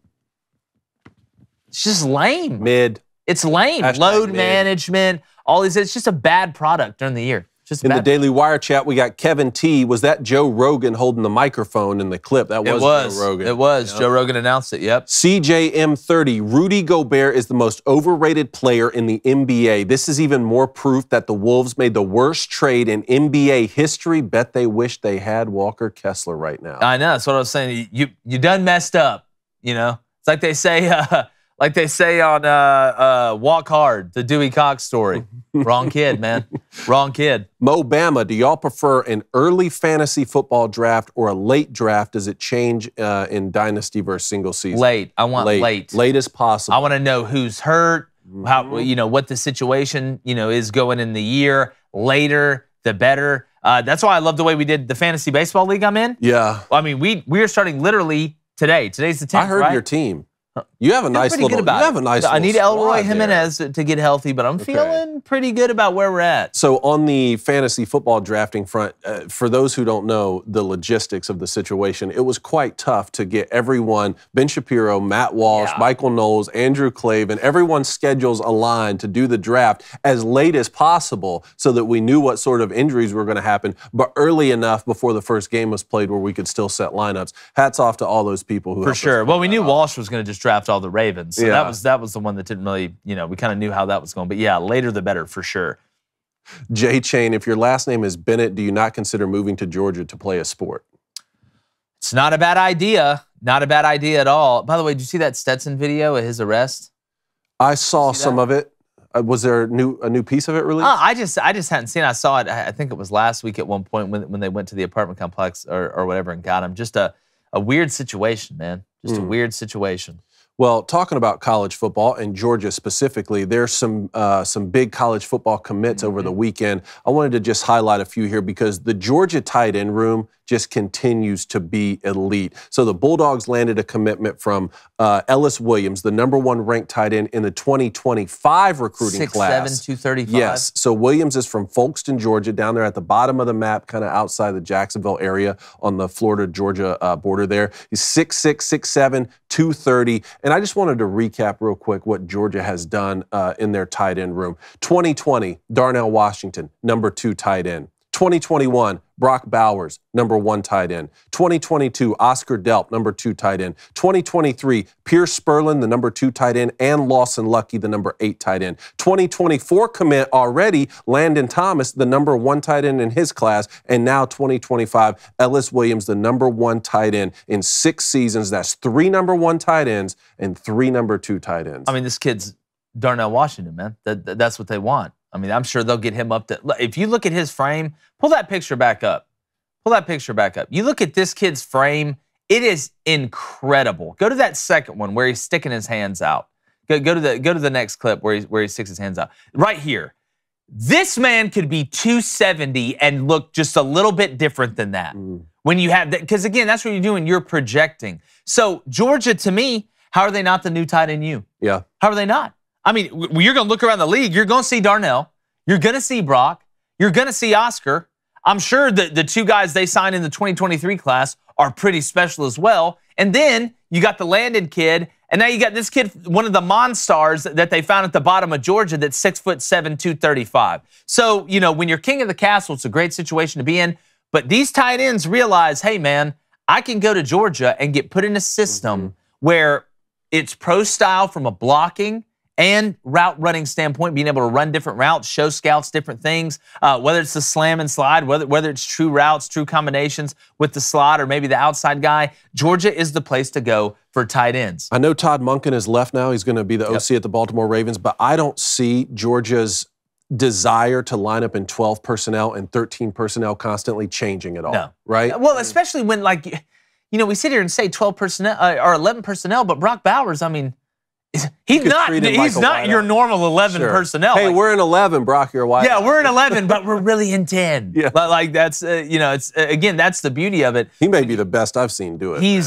it's just lame. Mid. It's lame. Load management, all these. It's just a bad product during the year. In the Daily Wire chat, we got Kevin T. Was that Joe Rogan holding the microphone in the clip? That was Joe Rogan. It was. Yep. Joe Rogan announced it, yep. CJM30. Rudy Gobert is the most overrated player in the NBA. This is even more proof that the Wolves made the worst trade in NBA history. Bet they wish they had Walker Kessler right now. I know. That's what I was saying. You done messed up, you know? It's like they say... Like they say on Walk Hard, the Dewey Cox story. Wrong kid, man. Wrong kid. Mo Bama, do y'all prefer an early fantasy football draft or a late draft? Does it change in dynasty versus single season? Late. I want late. Late as possible. I want to know who's hurt, how what the situation is going in the year. Later, the better. That's why I love the way we did the fantasy baseball league I'm in. Yeah. I mean, we are starting literally today. Today's the 10th. I heard your team. You have a nice little. I need Elroy Jimenez to get healthy, but I'm feeling pretty good about where we're at. So on the fantasy football drafting front, for those who don't know the logistics of the situation, it was quite tough to get everyone, Ben Shapiro, Matt Walsh, Michael Knowles, Andrew Clavin, everyone's schedules aligned to do the draft as late as possible so that we knew what sort of injuries were going to happen, but early enough before the first game was played where we could still set lineups. Hats off to all those people who for sure. Well, we knew Walsh was going to just draft all the Ravens. So that was the one that didn't really, we kind of knew how that was going. But yeah, later the better for sure. Jay Chain, if your last name is Bennett, do you not consider moving to Georgia to play a sport? It's not a bad idea. Not a bad idea at all. By the way, did you see that Stetson video at his arrest? I saw some of it. Was there a new piece of it released? I just hadn't seen it. I saw it, I think it was last week at one point when they went to the apartment complex or whatever and got him. Just a weird situation, man. Just a weird situation. Well, talking about college football and Georgia specifically, there's some big college football commits over the weekend. I wanted to just highlight a few here because the Georgia tight end room just continues to be elite. So the Bulldogs landed a commitment from Ellis Williams, the #1 ranked tight end in the 2025 recruiting class. 6'7", 235. Yes. So Williams is from Folkston, Georgia, down there at the bottom of the map, kind of outside the Jacksonville area on the Florida-Georgia border there. He's 6'6", 6'7", 230. And I just wanted to recap real quick what Georgia has done in their tight end room. 2020, Darnell Washington, #2 tight end. 2021, Brock Bowers, number 1 tight end. 2022, Oscar Delp, number 2 tight end. 2023, Pierce Spurlin, the number 2 tight end, and Lawson Lucky, the number 8 tight end. 2024 commit already, Landon Thomas, the number 1 tight end in his class, and now 2025, Ellis Williams, the number 1 tight end in 6 seasons. That's 3 number 1 tight ends and 3 number 2 tight ends. I mean, this kid's Darnell Washington, man. That's what they want. I mean, I'm sure they'll get him up to. If you look at his frame, pull that picture back up. Pull that picture back up. You look at this kid's frame, it is incredible. Go to that second one where he's sticking his hands out. Go to the next clip where he sticks his hands out. Right here. This man could be 270 and look just a little bit different than that. When you have that, because again, that's what you're doing. You're projecting. So Georgia, to me, how are they not the new tight end U? Yeah. How are they not? I mean, you're going to look around the league. You're going to see Darnell. You're going to see Brock. You're going to see Oscar. I'm sure that the 2 guys they signed in the 2023 class are pretty special as well. And then you got the Landon kid, and now you got this kid, one of the Monstars that they found at the bottom of Georgia that's 6'7", 235. So, you know, when you're king of the castle, it's a great situation to be in. But these tight ends realize, hey, man, I can go to Georgia and get put in a system where it's pro style from a blocking and route running standpoint, being able to run different routes, show scouts different things, whether it's the slam and slide, whether it's true routes, true combinations with the slot or maybe the outside guy. Georgia is the place to go for tight ends. I know Todd Monken has left now. He's going to be the OC at the Baltimore Ravens, but I don't see Georgia's desire to line up in 12 personnel and 13 personnel constantly changing at all. No. Right? Well, especially when, like, you know, we sit here and say 12 personnel or 11 personnel, but Brock Bowers, I mean, he's not your normal 11 personnel. Hey, like, we're in 11, Brock. You're wide. Yeah, we're in 11, but we're really in 10. Yeah. Like that's you know, it's again, that's the beauty of it. He may be the best I've seen do it. He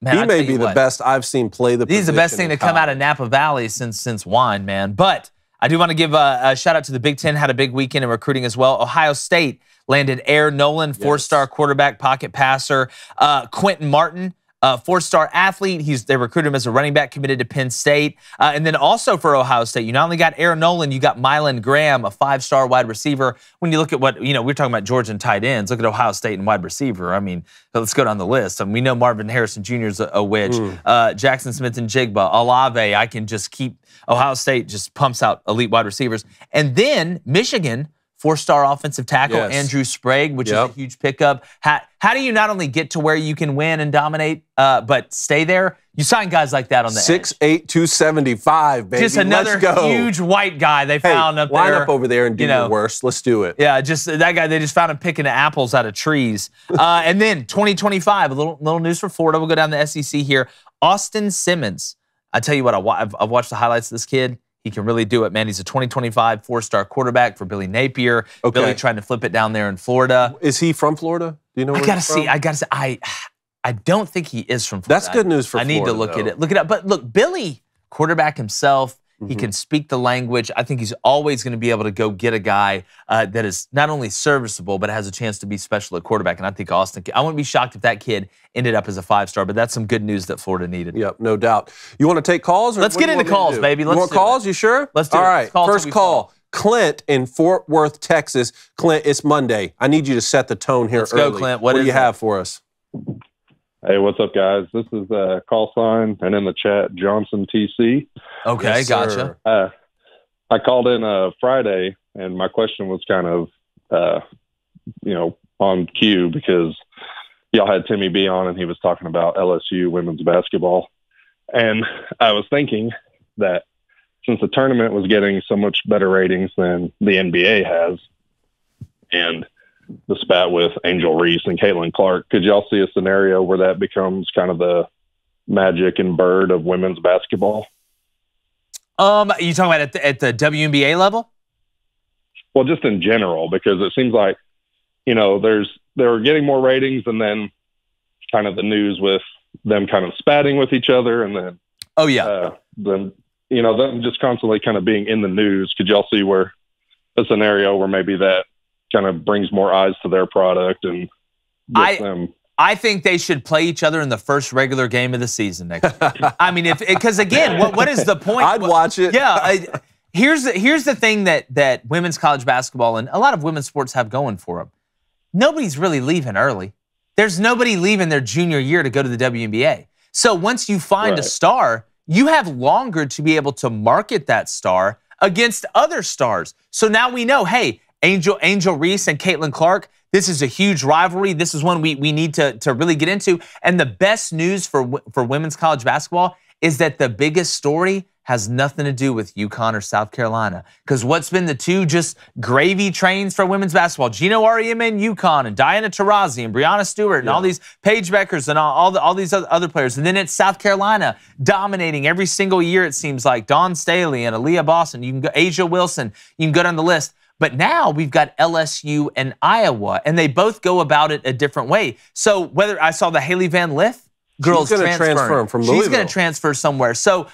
may be the best I've seen play the position. He's the best thing to come out of Napa Valley since wine, man. But I do want to give a shout out to the Big Ten. Had a big weekend in recruiting as well. Ohio State landed Air Nolan, 4-star quarterback, pocket passer. Quentin Martin, 4-star athlete. They recruited him as a running back, committed to Penn State. And then also for Ohio State, you not only got Aaron Nolan, you got Mylan Graham, a 5-star wide receiver. When you look at what, you know, we're talking about Georgia and tight ends. Look at Ohio State and wide receiver. I mean, let's go down the list. I mean, we know Marvin Harrison Jr. is a wedge. Jackson Smith and Jigba, Olave. I can just keep, Ohio State just pumps out elite wide receivers. And then Michigan, 4-star offensive tackle, Andrew Sprague, which is a huge pickup. How do you not only get to where you can win and dominate, but stay there? You sign guys like that on the 6'8", 275, baby. Just another huge white guy they found up there. Line up over there and do your worst. Let's do it. Yeah, just that guy, they just found him picking apples out of trees. And then 2025, a little news for Florida. We'll go down the SEC here. Austin Simmons. I tell you what, I've watched the highlights of this kid. He can really do it, man. He's a 2025 4-star quarterback for Billy Napier. Okay. Billy trying to flip it down there in Florida. Is he from Florida? Do you know where he's from? I gotta say, I don't think he is from Florida. That's good news for Florida. I need to look it up. But look, Billy, quarterback himself, he can speak the language. I think he's always going to be able to go get a guy that is not only serviceable, but has a chance to be special at quarterback. And I think Austin, I wouldn't be shocked if that kid ended up as a 5-star, but that's some good news that Florida needed. Yep, no doubt. You want to take calls? Or let's get into calls, baby. You want calls? You sure? Let's do it. All right, first call. Clint in Fort Worth, Texas. Clint, it's Monday. I need you to set the tone here early. Let's go, Clint. What do you have for us? Hey, what's up, guys? This is call sign and in the chat, Johnson TC. Okay, yes, gotcha. I called in Friday, and my question was kind of, on cue because y'all had Timmy B on, and he was talking about LSU women's basketball. And I was thinking that since the tournament was getting so much better ratings than the NBA has, and the spat with Angel Reese and Caitlin Clark, could y'all see a scenario where that becomes kind of the Magic and Bird of women's basketball? You talking about at the WNBA level? Well, just in general, because it seems like, they were getting more ratings, and then kind of the news with them kind of spatting with each other, and then them just constantly kind of being in the news. Could y'all see where a scenario where maybe that kind of brings more eyes to their product and gets them? I think they should play each other in the first regular game of the season next year. I mean, because again, what is the point? I'd watch it. Yeah, here's the thing that women's college basketball and a lot of women's sports have going for them. Nobody's really leaving early. There's nobody leaving their junior year to go to the WNBA. So once you find a star, you have longer to be able to market that star against other stars. So now we know, hey, Angel Reese and Caitlin Clark, this is a huge rivalry. This is one we need to really get into. And the best news for women's college basketball is that the biggest story has nothing to do with UConn or South Carolina. Because what's been the two just gravy trains for women's basketball? Gino Auriemma and UConn, and Diana Taurasi and Brianna Stewart and all these Paige Beckers and all these other players. And then it's South Carolina dominating every single year, it seems like. Dawn Staley and Aaliyah Boston. You can go Asia Wilson. You can go down the list. But now we've got LSU and Iowa, and they both go about it a different way. So whether I saw the Haley Van Lith girls transfer from Louisville. She's going to transfer somewhere. So,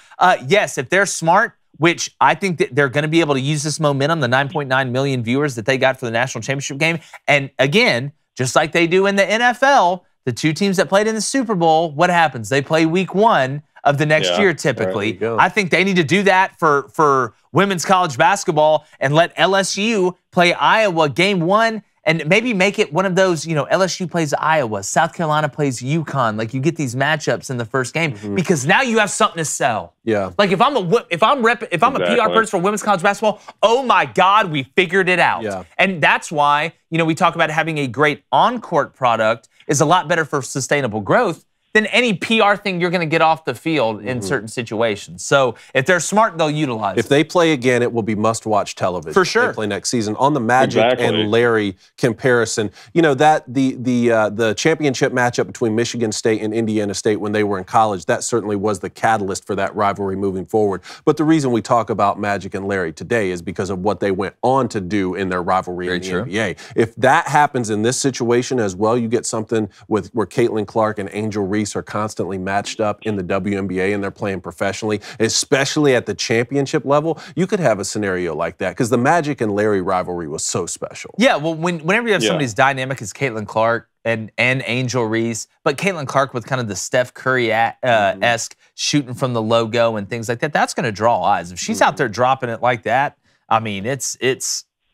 yes, if they're smart, which I think that they're going to be able to use this momentum, the 9.9 million viewers that they got for the national championship game. And again, just like they do in the NFL, the two teams that played in the Super Bowl, what happens? They play week 1 of the next year typically. I think they need to do that for women's college basketball and let LSU play Iowa game 1. And maybe make it one of those, LSU plays Iowa, South Carolina plays UConn. Like you get these matchups in the first game because now you have something to sell. Yeah. Like if I'm a PR person for women's college basketball, oh my God, we figured it out. Yeah. And that's why, we talk about having a great on-court product is a lot better for sustainable growth than any PR thing you're going to get off the field in certain situations. So if they're smart, they'll utilize it. If they play again, it will be must-watch television. For sure. They play next season. On the Magic and Larry comparison, that the championship matchup between Michigan State and Indiana State when they were in college, that certainly was the catalyst for that rivalry moving forward. But the reason we talk about Magic and Larry today is because of what they went on to do in their rivalry in the NBA. If that happens in this situation as well, you get something where Caitlin Clark and Angel Reese are constantly matched up in the WNBA and they're playing professionally, especially at the championship level, you could have a scenario like that because the Magic and Larry rivalry was so special. Yeah, well, whenever you have somebody as dynamic as Caitlin Clark and Angel Reese, but Caitlin Clark with kind of the Steph Curry-esque shooting from the logo and things like that, that's going to draw eyes. If she's out there dropping it like that, I mean, it's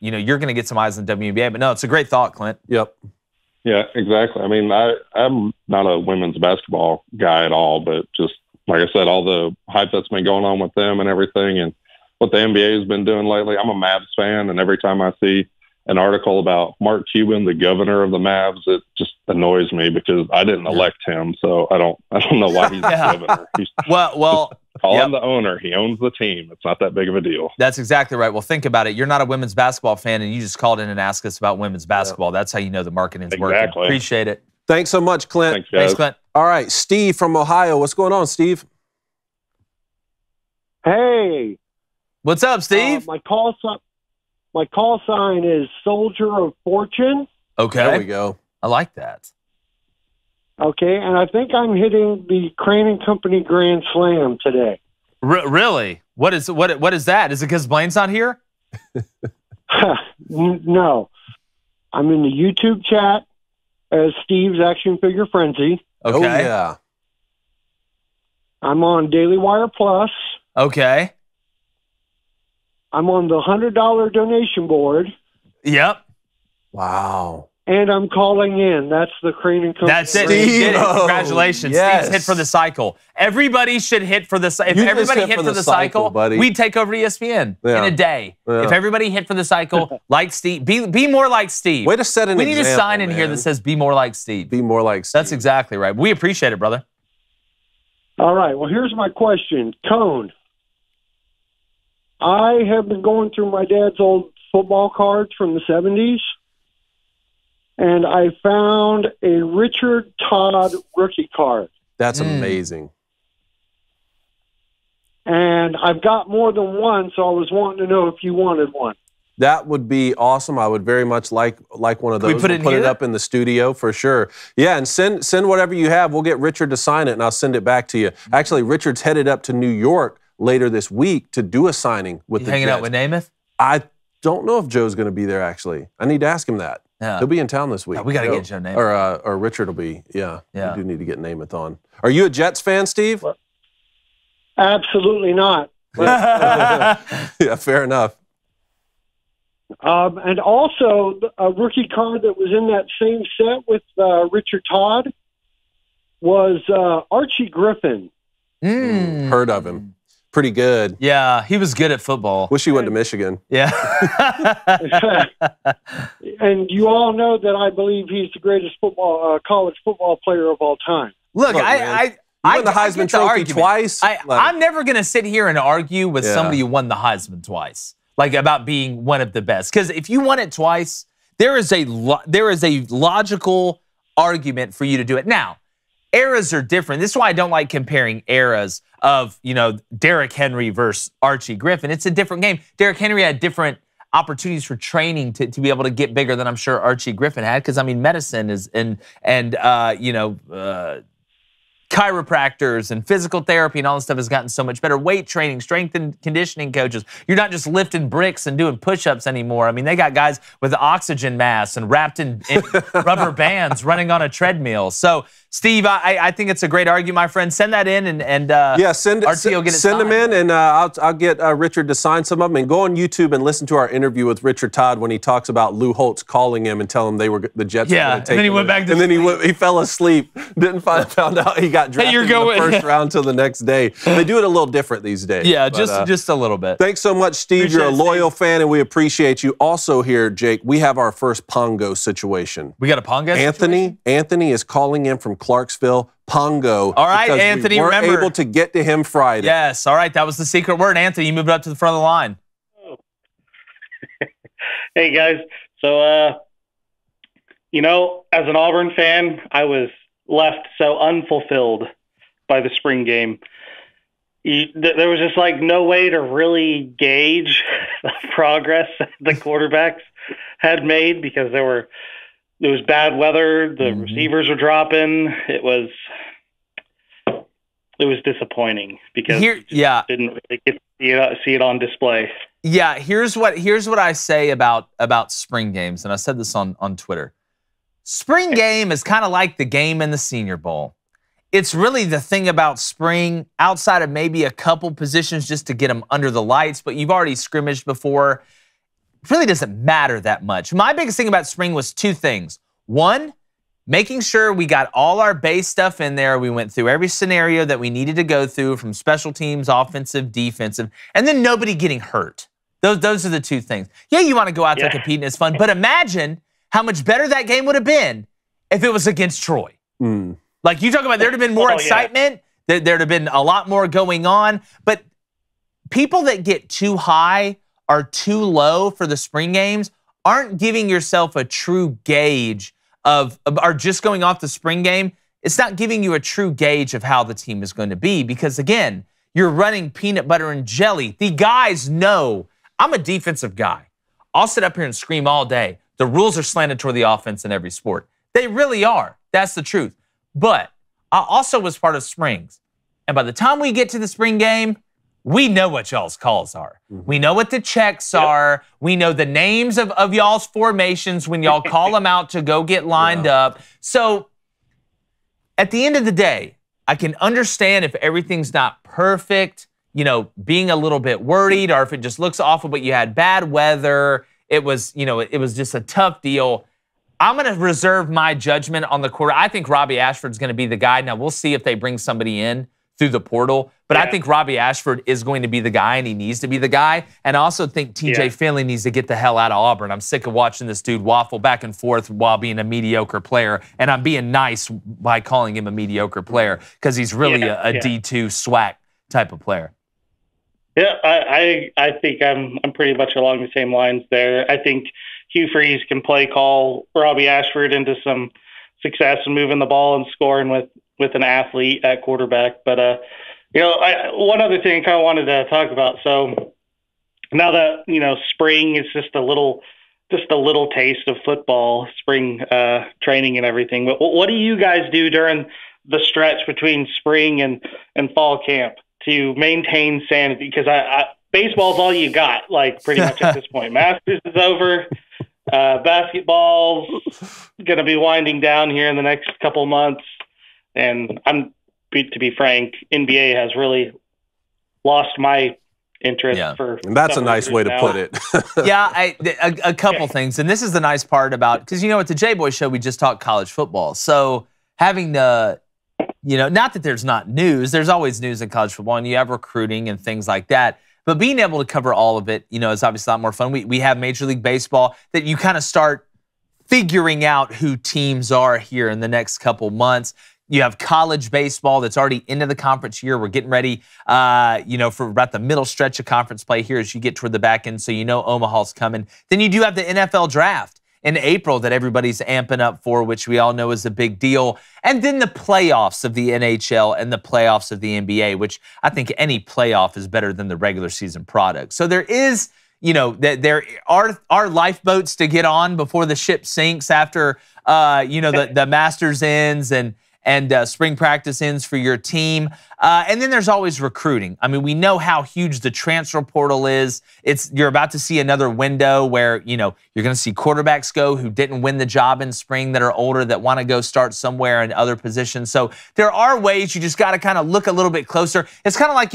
you're going to get some eyes in the WNBA. But no, it's a great thought, Clint. Yep. Yeah, exactly. I mean, I'm not a women's basketball guy at all, but just like I said, all the hype that's been going on with them and everything and what the NBA has been doing lately, I'm a Mavs fan, and every time I see an article about Mark Cuban, the governor of the Mavs, it just annoys me because I didn't elect him, so I don't know why he's the governor. He's call him the owner. He owns the team. It's not that big of a deal. That's exactly right. Well, think about it. You're not a women's basketball fan, and you just called in and asked us about women's basketball. That's how you know the marketing's working. Appreciate it. Thanks so much, Clint. Thanks, Clint. All right, Steve from Ohio. What's going on, Steve? Hey. What's up, Steve? My call sign is Soldier of Fortune. Okay. There we go. I like that. Okay, and I think I'm hitting the Crain and Company Grand Slam today. Really? What is that? Is it because Blaine's not here? No. I'm in the YouTube chat as Steve's Action Figure Frenzy. Okay. Oh, yeah. I'm on Daily Wire Plus. Okay. I'm on the $100 donation board. Yep. Wow. And I'm calling in. That's the Crain and Company. That's it. You did it. Congratulations. Yes. Steve's hit for the cycle. Everybody should hit for the cycle. If everybody hit for the cycle, we'd take over ESPN in a day. Yeah. If everybody hit for the cycle, like Steve, be more like Steve. Way to set an example, We need a sign in here that says be more like Steve. Be more like Steve. That's exactly right. We appreciate it, brother. All right. Well, here's my question. Cone. I have been going through my dad's old football cards from the 70s. And I found a Richard Todd rookie card. That's amazing. And I've got more than one, so I was wanting to know if you wanted one. That would be awesome. I would very much like one of those. Can we put it up in the studio for sure. Yeah, and send whatever you have. We'll get Richard to sign it, and I'll send it back to you. Actually, Richard's headed up to New York later this week to do a signing with the Jets. Hanging out with Namath? I don't know if Joe's going to be there, actually. I need to ask him that. Yeah. He'll be in town this week. Yeah, we got to get Joe Namath. Or Richard will be, yeah. We do need to get Namath on. Are you a Jets fan, Steve? Absolutely not. Yeah, fair enough. And also, a rookie card that was in that same set with Richard Todd was Archie Griffin. Heard of him. Pretty good. Yeah, he was good at football. Wish he went to Michigan. Yeah. And you all know that I believe he's the greatest college football player of all time. Look, Look, I won the Heisman Trophy twice. I'm never going to sit here and argue with somebody who won the Heisman twice, like about being one of the best. Because if you won it twice, there is a logical argument for you to do it. Now, eras are different. This is why I don't like comparing eras of, Derrick Henry versus Archie Griffin. It's a different game. Derrick Henry had different opportunities for training to be able to get bigger than I'm sure Archie Griffin had. Because, medicine is chiropractors and physical therapy and all this stuff has gotten so much better. Weight training, strength and conditioning coaches. You're not just lifting bricks and doing push-ups anymore. They got guys with oxygen masks and wrapped in rubber bands running on a treadmill. So, Steve, I think it's a great argument, my friend. Send that in and send them in, and I'll get Richard to sign some of them. And go on YouTube and listen to our interview with Richard Todd when he talks about Lou Holtz calling him and telling him the Jets were going to take him. And then he went back to sleep. Then he fell asleep. Didn't found out he got drafted in the first round till the next day. They do it a little different these days. Yeah, just a little bit. Thanks so much, Steve. You're a loyal fan, and we appreciate you. Also here, Jake, we have our first Pongo situation. We got a Pongo situation? Anthony is calling in from Clarksville. Pongo. All right, Anthony, we weren't able to get to him Friday. Yes, all right, that was the secret word. Anthony, you moved up to the front of the line. Hey, guys. So, as an Auburn fan, I was left so unfulfilled by the spring game. There was just no way to really gauge the progress the quarterbacks had made because there was bad weather. The receivers were dropping. It was disappointing because didn't really get to see it on display. Yeah, here's what I say about spring games, and I said this on Twitter. Spring game is kind of like the game in the Senior Bowl. It's really the thing about spring, outside of maybe a couple positions just to get them under the lights, but you've already scrimmaged before. It really doesn't matter that much. My biggest thing about spring was two things. One, making sure we got all our base stuff in there. We went through every scenario that we needed to go through from special teams, offensive, defensive, and then nobody getting hurt. Those are the two things. Yeah, you want to go out there competing. It's fun. But imagine how much better that game would have been if it was against Troy. Like you talk about, there'd have been more excitement. There'd have been a lot more going on. But people that get too high or too low for the spring games aren't giving yourself a true gauge are just going off the spring game. It's not giving you a true gauge of how the team is going to be because, again, you're running peanut butter and jelly. The guys know I'm a defensive guy. I'll sit up here and scream all day. The rules are slanted toward the offense in every sport. They really are. That's the truth. But I also was part of springs. And by the time we get to the spring game, we know what y'all's calls are. We know what the checks are. We know the names of y'all's formations when y'all call them out to go get lined up. So at the end of the day, I can understand if everything's not perfect, being a little bit worried, or if it just looks awful, but you had bad weather. It was just a tough deal. I'm going to reserve my judgment on the quarter. I think Robbie Ashford's going to be the guy. Now, we'll see if they bring somebody in through the portal. But I think Robbie Ashford is going to be the guy, and he needs to be the guy. And I also think TJ Finley needs to get the hell out of Auburn. I'm sick of watching this dude waffle back and forth while being a mediocre player. And I'm being nice by calling him a mediocre player because he's really a D2 SWAC type of player. Yeah, I think I'm pretty much along the same lines there. I think Hugh Freeze can play call Robbie Ashford into some success and moving the ball and scoring with an athlete at quarterback. But one other thing I kind of wanted to talk about. So now that spring is just a little taste of football, spring training and everything. But what do you guys do during the stretch between spring and fall camp to maintain sanity? Because baseball's all you got, pretty much at this point. Masters is over. Basketball's going to be winding down here in the next couple months. And to be frank, NBA has really lost my interest for. And that's a nice way to put it. A couple things. And this is the nice part about, because, at the J-Boy Show, we just talk college football. So having the, not that there's not news. There's always news in college football, and you have recruiting and things like that. But being able to cover all of it, is obviously a lot more fun. We have Major League Baseball that you kind of start figuring out who teams are here in the next couple months. You have college baseball that's already into the conference year. We're getting ready, for about the middle stretch of conference play here as you get toward the back end. So Omaha's coming. Then you do have the NFL draft in April that everybody's amping up for, which we all know is a big deal. And then the playoffs of the NHL and the playoffs of the NBA, which I think any playoff is better than the regular season product. So there is, there are lifeboats to get on before the ship sinks after, the Masters ends and spring practice ends for your team. And then there's always recruiting. I mean, we know how huge the transfer portal is. You're about to see another window where, you're going to see quarterbacks go who didn't win the job in spring that are older that want to go start somewhere in other positions. So there are ways you just got to kind of look a little bit closer. It's kind of like,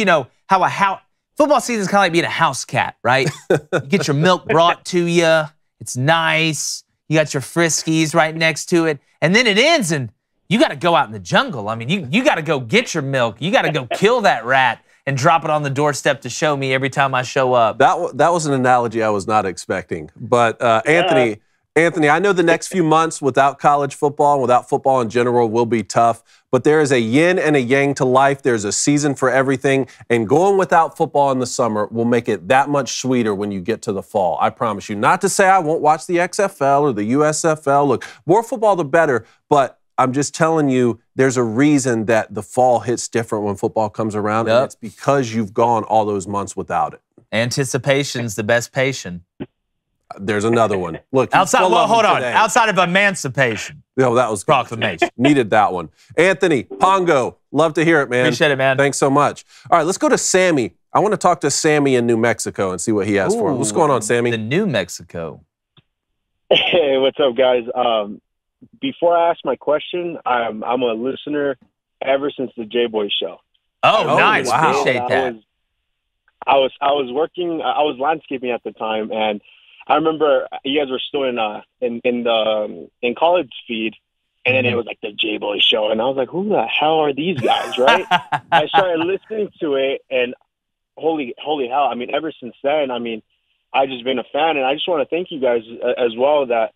how football season is kind of like being a house cat, right? You get your milk brought to you. It's nice. You got your Friskies right next to it. And then it ends and you got to go out in the jungle. I mean, you got to go get your milk. You got to go kill that rat and drop it on the doorstep to show me every time I show up. That was an analogy I was not expecting. But Anthony, I know the next few months without college football and without football in general will be tough. But there is a yin and a yang to life. There's a season for everything. And going without football in the summer will make it that much sweeter when you get to the fall. I promise you. Not to say I won't watch the XFL or the USFL. Look, more football the better. But I'm just telling you, there's a reason that the fall hits different when football comes around, and it's because you've gone all those months without it. Anticipation's the best patient. There's another one. Look, hold on. Outside of emancipation. No, that was proclamation. Needed that one. Anthony, Pongo, love to hear it, man. Appreciate it, man. Thanks so much. All right, let's go to Sammy. I want to talk to Sammy in New Mexico and see what he has for us. What's going on, Sammy? The New Mexico. Hey, what's up, guys? Before I ask my question, I'm a listener ever since the J-Boy Show. Oh, nice. Wow. Appreciate that. I was working. I was landscaping at the time, and I remember you guys were still in college feed, and then it was like the J-Boy Show, and I was like, who the hell are these guys, right? I started listening to it, and holy hell! I mean, ever since then, I've just been a fan, and I just want to thank you guys as well. That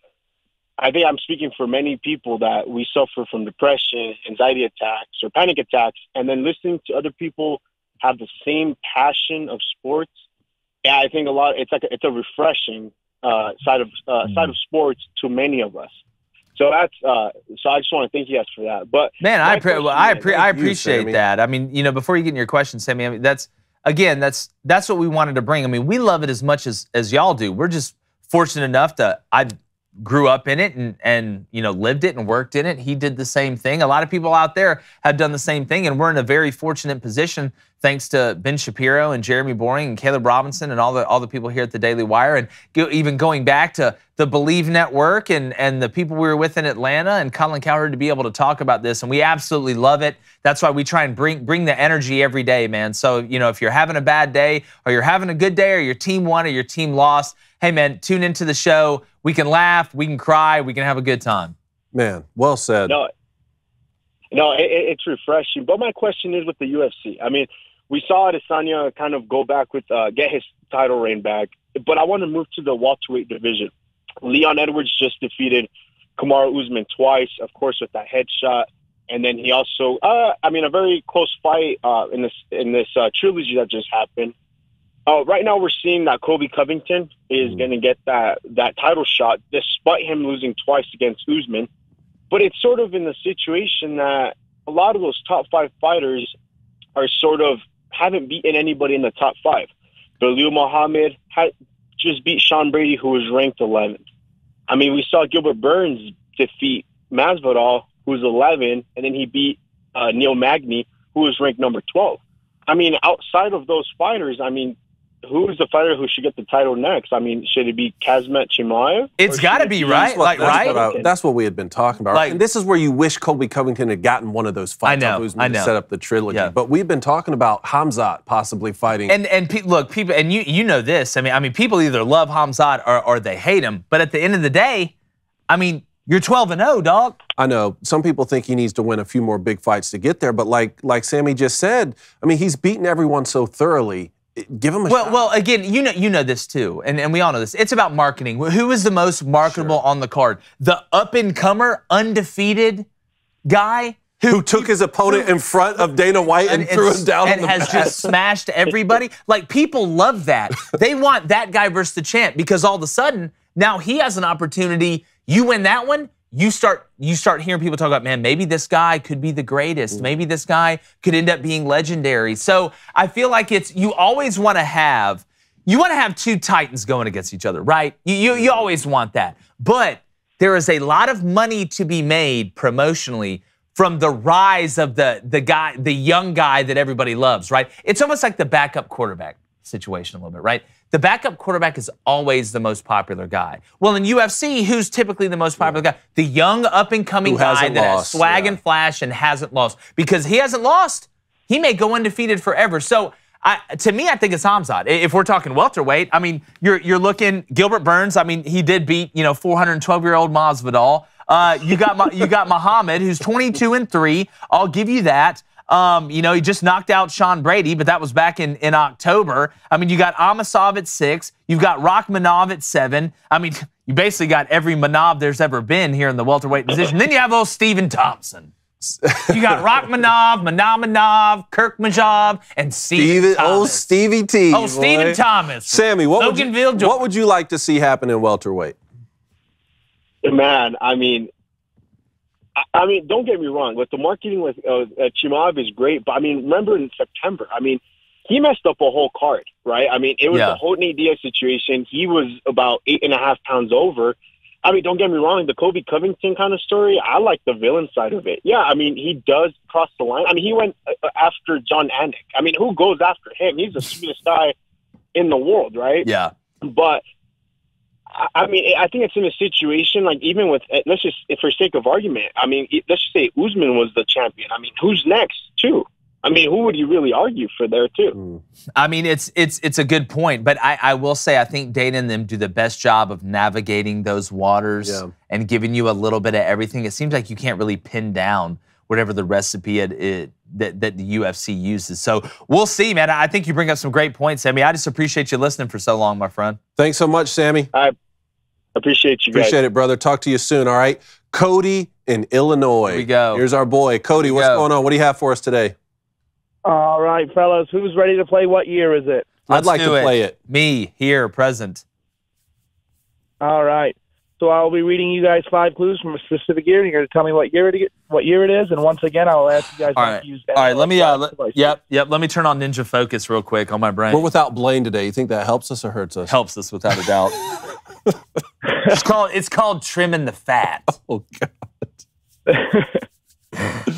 I think I'm speaking for many people that we suffer from depression, anxiety attacks, or panic attacks, and then listening to other people have the same passion of sports. Yeah, I think it's a refreshing side of sports to many of us. So that's so I just want to thank you guys for that. But man, I appreciate that. I mean, before you get in your question, Sammy, that's what we wanted to bring. I mean, we love it as much as y'all do. We're just fortunate enough that I grew up in it and lived it and worked in it. He did the same thing. A lot of people out there have done the same thing, and we're in a very fortunate position thanks to Ben Shapiro and Jeremy Boring and Caleb Robinson and all the people here at the Daily Wire, and even going back to the Believe Network and the people we were with in Atlanta and Colin Cowherd to be able to talk about this. And we absolutely love it. That's why we try and bring the energy every day, man. So, if you're having a bad day or you're having a good day or your team won or your team lost, hey, man, tune into the show. We can laugh, we can cry, we can have a good time. Man, well said. No, it's refreshing. But my question is with the UFC. I mean, we saw Adesanya kind of go back with get his title reign back. But I want to move to the welterweight division. Leon Edwards just defeated Kamaru Usman twice, of course, with that headshot. And then he also, a very close fight in this trilogy that just happened. Right now, we're seeing that Colby Covington is going to get that title shot, despite him losing twice against Usman. But it's sort of in the situation that a lot of those top 5 fighters are sort of haven't beaten anybody in the top 5. Belal Muhammad just beat Sean Brady, who was ranked 11th. I mean, we saw Gilbert Burns defeat Masvidal, who was 11, and then he beat Neil Magny, who was ranked number 12. I mean, outside of those fighters, who is the fighter who should get the title next? I mean, should it be Kazmat Chimaev? It's got to be, right? That's what we had been talking about. And this is where you wish Colby Covington had gotten one of those fights. I know. To set up the trilogy. Yeah. But we've been talking about Khamzat possibly fighting. Look, people, and you know this. I mean, people either love Khamzat or they hate him. But at the end of the day, I mean, you're 12-0, dog. I know. Some people think he needs to win a few more big fights to get there. But like Sammy just said, I mean, he's beaten everyone so thoroughly. Give him a shot. Well, again, you know this too, and we all know this. It's about marketing. Who is the most marketable on the card? The up-and-comer, undefeated guy who took his opponent in front of Dana White and threw him down on the mat. And has just smashed everybody. Like, people love that. They want that guy versus the champ because all of a sudden, now he has an opportunity. You win that one, you start hearing people talk about, man, maybe this guy could be the greatest. Maybe this guy could end up being legendary. So I feel like you always want to have two titans going against each other, right? You always want that. But there is a lot of money to be made promotionally from the rise of the young guy that everybody loves, right? It's almost like the backup quarterback situation a little bit, right? The backup quarterback is always the most popular guy. Well, in UFC, who's typically the most popular guy? The young up-and-coming guy that has swag and flash and hasn't lost. Because he hasn't lost, he may go undefeated forever. So, to me, I think it's Khamzat. If we're talking welterweight, I mean, you're looking Gilbert Burns. I mean, he did beat 412-year-old Masvidal. You got Muhammad, who's 22-3. I'll give you that. He just knocked out Sean Brady, but that was back in October. I mean, you got Amasov at 6. You've got Rakhmonov at 7. I mean, you basically got every Manov there's ever been here in the welterweight division. Then you have old Stephen Thompson. You got Rakhmonov, Manamanov, Kirkmajov, and Stephen Thomas. Old Stevie T. Oh, Stephen Thomas. Sammy, what would you like to see happen in welterweight? Man, I mean, don't get me wrong. With the marketing with Chimaev is great, but I mean, remember in September, I mean, he messed up a whole card, right? I mean, it was the whole Nate Diaz situation. He was about 8.5 pounds over. I mean, don't get me wrong. The Colby Covington kind of story, I like the villain side of it. Yeah, I mean, he does cross the line. I mean, he went after John Anik. I mean, who goes after him? He's the sweetest guy in the world, right? Yeah. But I mean, I think it's in a situation like even with, let's just, for sake of argument, I mean, let's just say Usman was the champion. I mean, who's next too? I mean, who would you really argue for there too? I mean, it's a good point, but I will say I think Dana and them do the best job of navigating those waters and giving you a little bit of everything. It seems like you can't really pin down whatever the recipe that the UFC uses. So we'll see, man. I think you bring up some great points, Sammy. I just appreciate you listening for so long, my friend. Thanks so much, Sammy. I appreciate you guys. Appreciate it, brother. Talk to you soon, all right? Cody in Illinois. Here we go. Here's our boy. Cody, what's going on? What do you have for us today? All right, fellas. Who's ready to play? What year is it? I'd like to play it. Me, here, present. All right. So I'll be reading you guys 5 clues from a specific year. You're going to tell me what year it is, and once again, I'll ask you guys not to use. All right. Let me. Yep. Let me turn on Ninja Focus real quick on my brain. We're without Blaine today. You think that helps us or hurts us? Helps us without a doubt. It's called trimming the fat. Oh God.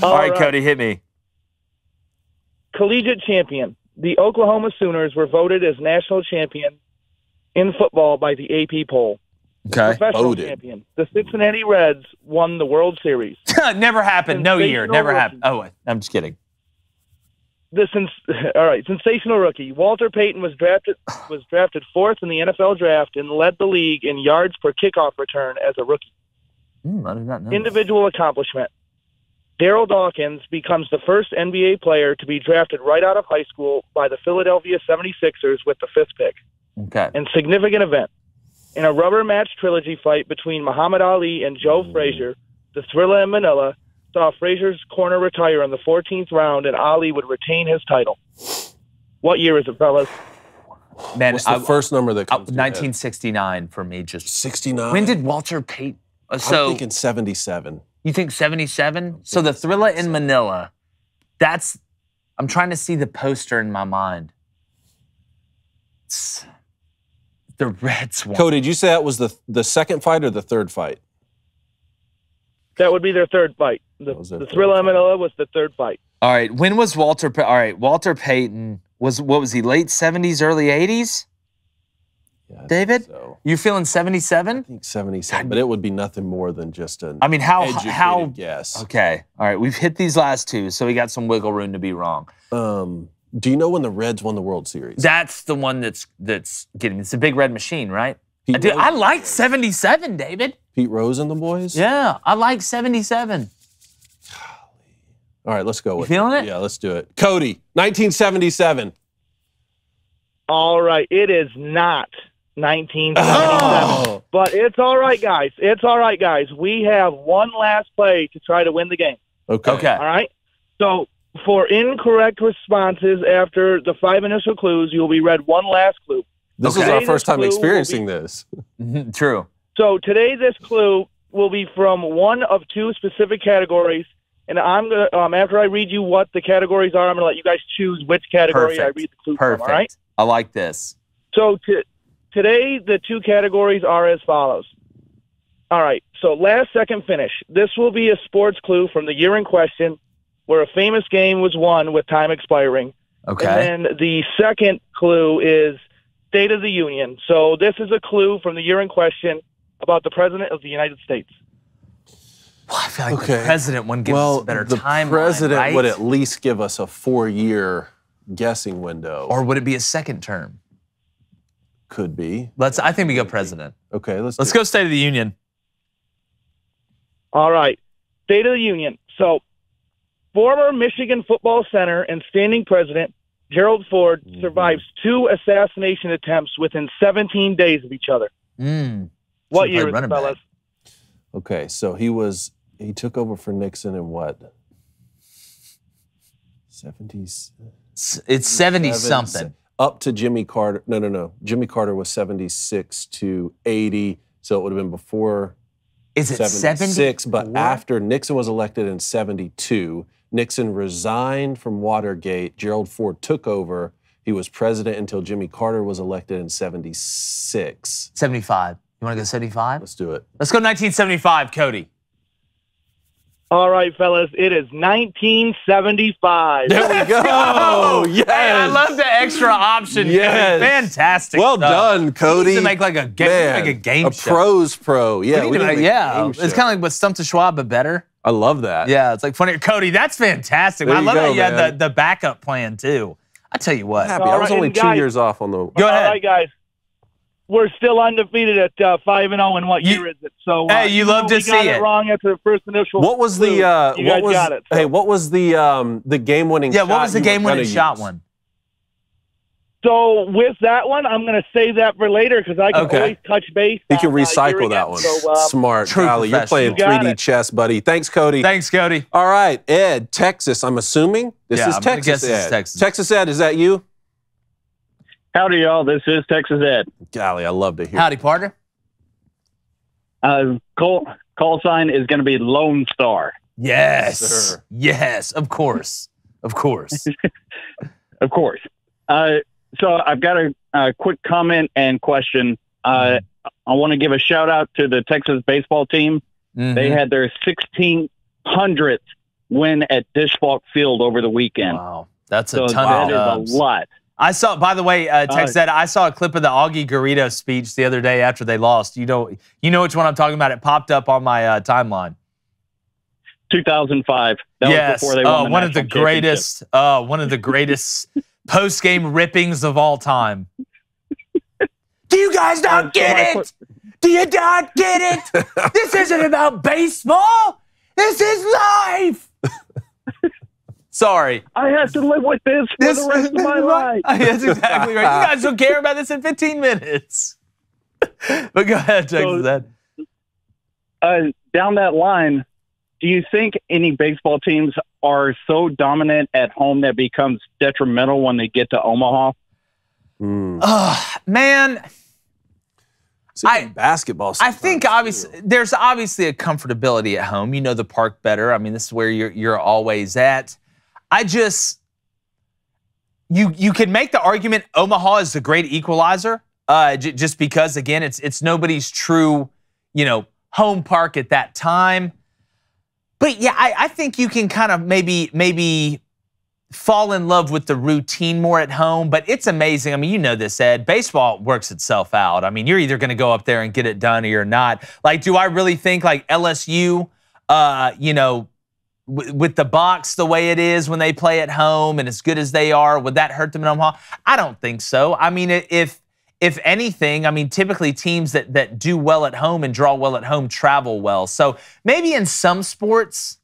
All right, Cody, hit me. Collegiate champion. The Oklahoma Sooners were voted as national champion in football by the AP poll. Okay. Professional champion. The Cincinnati Reds won the World Series. Never happened. No year. Never happened. Oh, I'm just kidding. All right. Sensational rookie. Walter Payton was drafted 4th in the NFL draft and led the league in yards per kickoff return as a rookie. I did not know. Individual accomplishment. Daryl Dawkins becomes the first NBA player to be drafted right out of high school by the Philadelphia 76ers with the 5th pick. Okay. And significant event. In a rubber match trilogy fight between Muhammad Ali and Joe Frazier, the Thrilla in Manila saw Frazier's corner retire in the 14th round and Ali would retain his title. What year is it, fellas? Man, what's the first number that comes 1969 for me. Just 69? When did Walter Payton? I'm thinking 77. You think 77? So the Thrilla in Manila, I'm trying to see the poster in my mind. The Reds won. Cody, did you say that was the second fight or the third fight? That would be their third fight. The Thrilla in Manila was the third fight. All right. When was Walter Payton What was he, late 70s, early 80s? Yeah, David? So. You feeling 77? I think 77, but it would be nothing more than just an how guess. Okay. All right. We've hit these last two, so we got some wiggle room to be wrong. Do you know when the Reds won the World Series? That's the one that's getting me. It's a big red machine, right? Dude, I like 77, David. Pete Rose and the boys? Yeah, I like 77. All right, let's go with feeling it? Yeah, let's do it. Cody, 1977. All right, it is not 1977. Oh. But it's all right, guys. It's all right, guys. We have one last play to try to win the game. Okay. All right? So for incorrect responses after the 5 initial clues, you'll be read one last clue. This is our first time experiencing this. True. So today this clue will be from one of 2 specific categories, and I'm going to, after I read you what the categories are, I'm going to let you guys choose which category I read the clue from, all right? I like this. So today the 2 categories are as follows. All right, so last second finish. This will be a sports clue from the year in question where a famous game was won with time expiring. Okay. And then the second clue is State of the Union. So this is a clue from the year in question about the President of the United States. Well, I feel like the president one gives us a better timeline, the president right? would at least give us a 4-year guessing window. Or would it be a second term? Could be. I think we go president. Okay, let's go State of the Union. All right, State of the Union. So former Michigan football center and standing president Gerald Ford survives 2 assassination attempts within 17 days of each other. What year is it, fellas? Okay, so he took over for Nixon in what? 70s? It's 70-something. Up to Jimmy Carter. No. Jimmy Carter was 76 to 80, so it would have been before. Is it 76? But after Nixon was elected in 72, Nixon resigned from Watergate. Gerald Ford took over. He was president until Jimmy Carter was elected in 76. 75. You want to go 75? Let's do it. Let's go 1975, Cody. All right, fellas, it is 1975. There we go. Yes. Hey, I love the extra option. Yes. Cody. Fantastic. Well done, Cody. We need to make like a game show. Pro's pro. Yeah, we need it's kind of like what Stump to Schwab, but better. I love that. Yeah, it's like funny. Cody, that's fantastic. I love that you had the backup plan too. I tell you what. Happy. I was only 2 years off on the. Go ahead. All right, guys. We're still undefeated at 5-0. And what year is it? So hey, you love to see it. We got it wrong after the first initial. What was the? You guys got it. So. Hey, what was the game-winning? Yeah, what was the game-winning shot one? So with that one, I'm going to save that for later because I can always touch base. You can recycle that one. So, smart, Golly. You're playing 3D chess, buddy. Thanks, Cody. Thanks, Cody. All right, Ed, Texas. I'm assuming this is Texas. Ed. Texas Ed, is that you? Howdy, y'all. This is Texas Ed. Golly, I love to hear. Howdy, partner. Call sign is going to be Lone Star. Yes, sir. Yes, of course, of course, of course. So I've got a quick comment and question. I want to give a shout out to the Texas baseball team. They had their 1600th win at Dish Falk Field over the weekend. Wow, that's a ton of dubs. That is a lot. I saw, by the way, Tex said, I saw a clip of the Augie Garrido speech the other day after they lost. You know which one I'm talking about. It popped up on my timeline. 2005. That was before they won the one of the greatest, one of the greatest post-game rippings of all time. Do you guys not get it? Do you not get it? This isn't about baseball. This is life. Sorry. I have to live with this for the rest of my life. That's exactly right. You guys don't care about this in 15 minutes. But go ahead, Texas Ed. Down that line, do you think any baseball teams are so dominant at home that becomes detrimental when they get to Omaha? Man. Basketball. I think there's obviously a comfortability at home. You know the park better. I mean, this is where you're always at. You can make the argument Omaha is the great equalizer, just because again it's nobody's true, home park at that time. But yeah, I think you can kind of maybe fall in love with the routine more at home, but it's amazing. I mean, you know this, Ed. Baseball works itself out. I mean, you're either going to go up there and get it done or you're not. Like, do I really think like LSU, with the box the way it is when they play at home and as good as they are, would that hurt them in Omaha? I don't think so. I mean, if anything, I mean, typically teams that do well at home and draw well at home travel well. So maybe in some sports,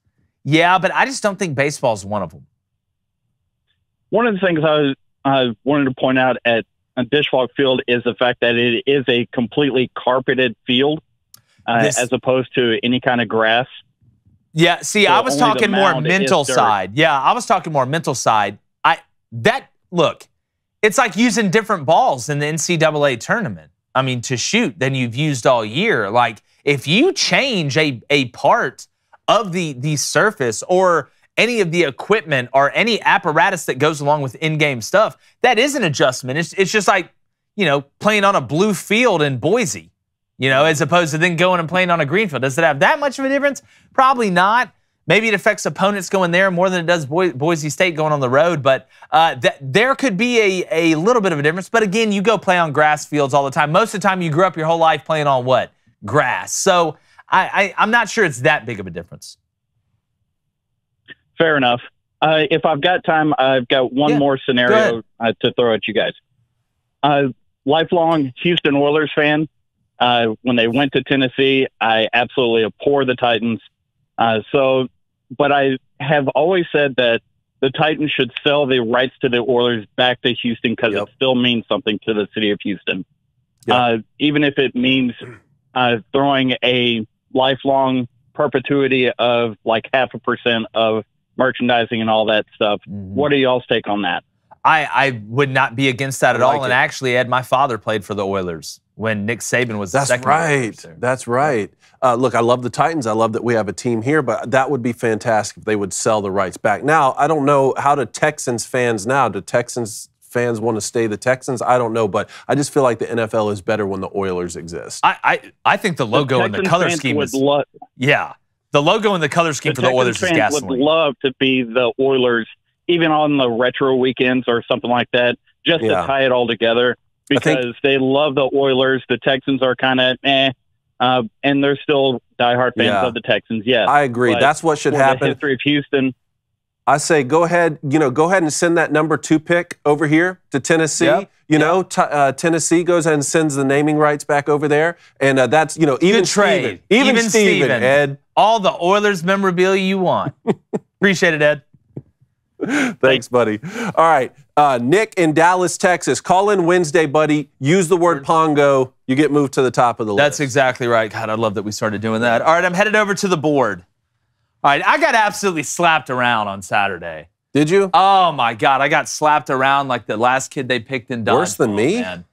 yeah, but I just don't think baseball is one of them. One of the things I wanted to point out at Dishwalk Field is the fact that it is a completely carpeted field as opposed to any kind of grass. Yeah, see, So I was talking more mental dirt. side. Yeah, I was talking more mental side. Look, it's like using different balls in the NCAA tournament. I mean, to shoot than you've used all year. Like, if you change a part of the surface or any of the equipment or any apparatus that goes along with in-game stuff, that is an adjustment. It's just like, playing on a blue field in Boise, as opposed to then going and playing on a green field. Does it have that much of a difference? Probably not. Maybe it affects opponents going there more than it does Boise State going on the road, but there could be a little bit of a difference. But again, you go play on grass fields all the time. Most of the time you grew up your whole life playing on what? Grass. So I'm not sure it's that big of a difference. Fair enough. If I've got time, I've got one more scenario to throw at you guys. Lifelong Houston Oilers fan. When they went to Tennessee, I absolutely abhor the Titans. But I have always said that the Titans should sell the rights to the Oilers back to Houston because it still means something to the city of Houston. Even if it means throwing a lifelong perpetuity of like 0.5% of merchandising and all that stuff. What are y'all's take on that? I would not be against that at all. And actually, Ed, my father played for the Oilers when Nick Saban was the second. That's right. Look, I love the Titans. I love that we have a team here, but that would be fantastic if they would sell the rights back. Now, I don't know how do Texans fans now. Do Texans fans want to stay the Texans? I don't know, but I just feel like the NFL is better when the Oilers exist. I think the logo and the color scheme is the logo and the color scheme for the Oilers is gasoline. Would love to be the Oilers, even on the retro weekends or something like that, just to tie it all together because they love the Oilers. The Texans are kind of and they're still diehard fans of the Texans. Yes, I agree. That's what should happen. The history of Houston. I say go ahead and send that number 2 pick over here to Tennessee. Tennessee goes ahead and sends the naming rights back over there, and that's even trade, even Steven, Ed. All the Oilers memorabilia you want. Appreciate it, Ed. Thanks, buddy. All right, Nick in Dallas, Texas. Call in Wednesday, buddy. Use the word Pongo. You get moved to the top of the list. That's exactly right. God, I love that we started doing that. All right, I'm headed over to the board. All right, I got absolutely slapped around on Saturday. Did you? Oh, my God. I got slapped around like the last kid they picked in dodgeball. Worse than me? Man.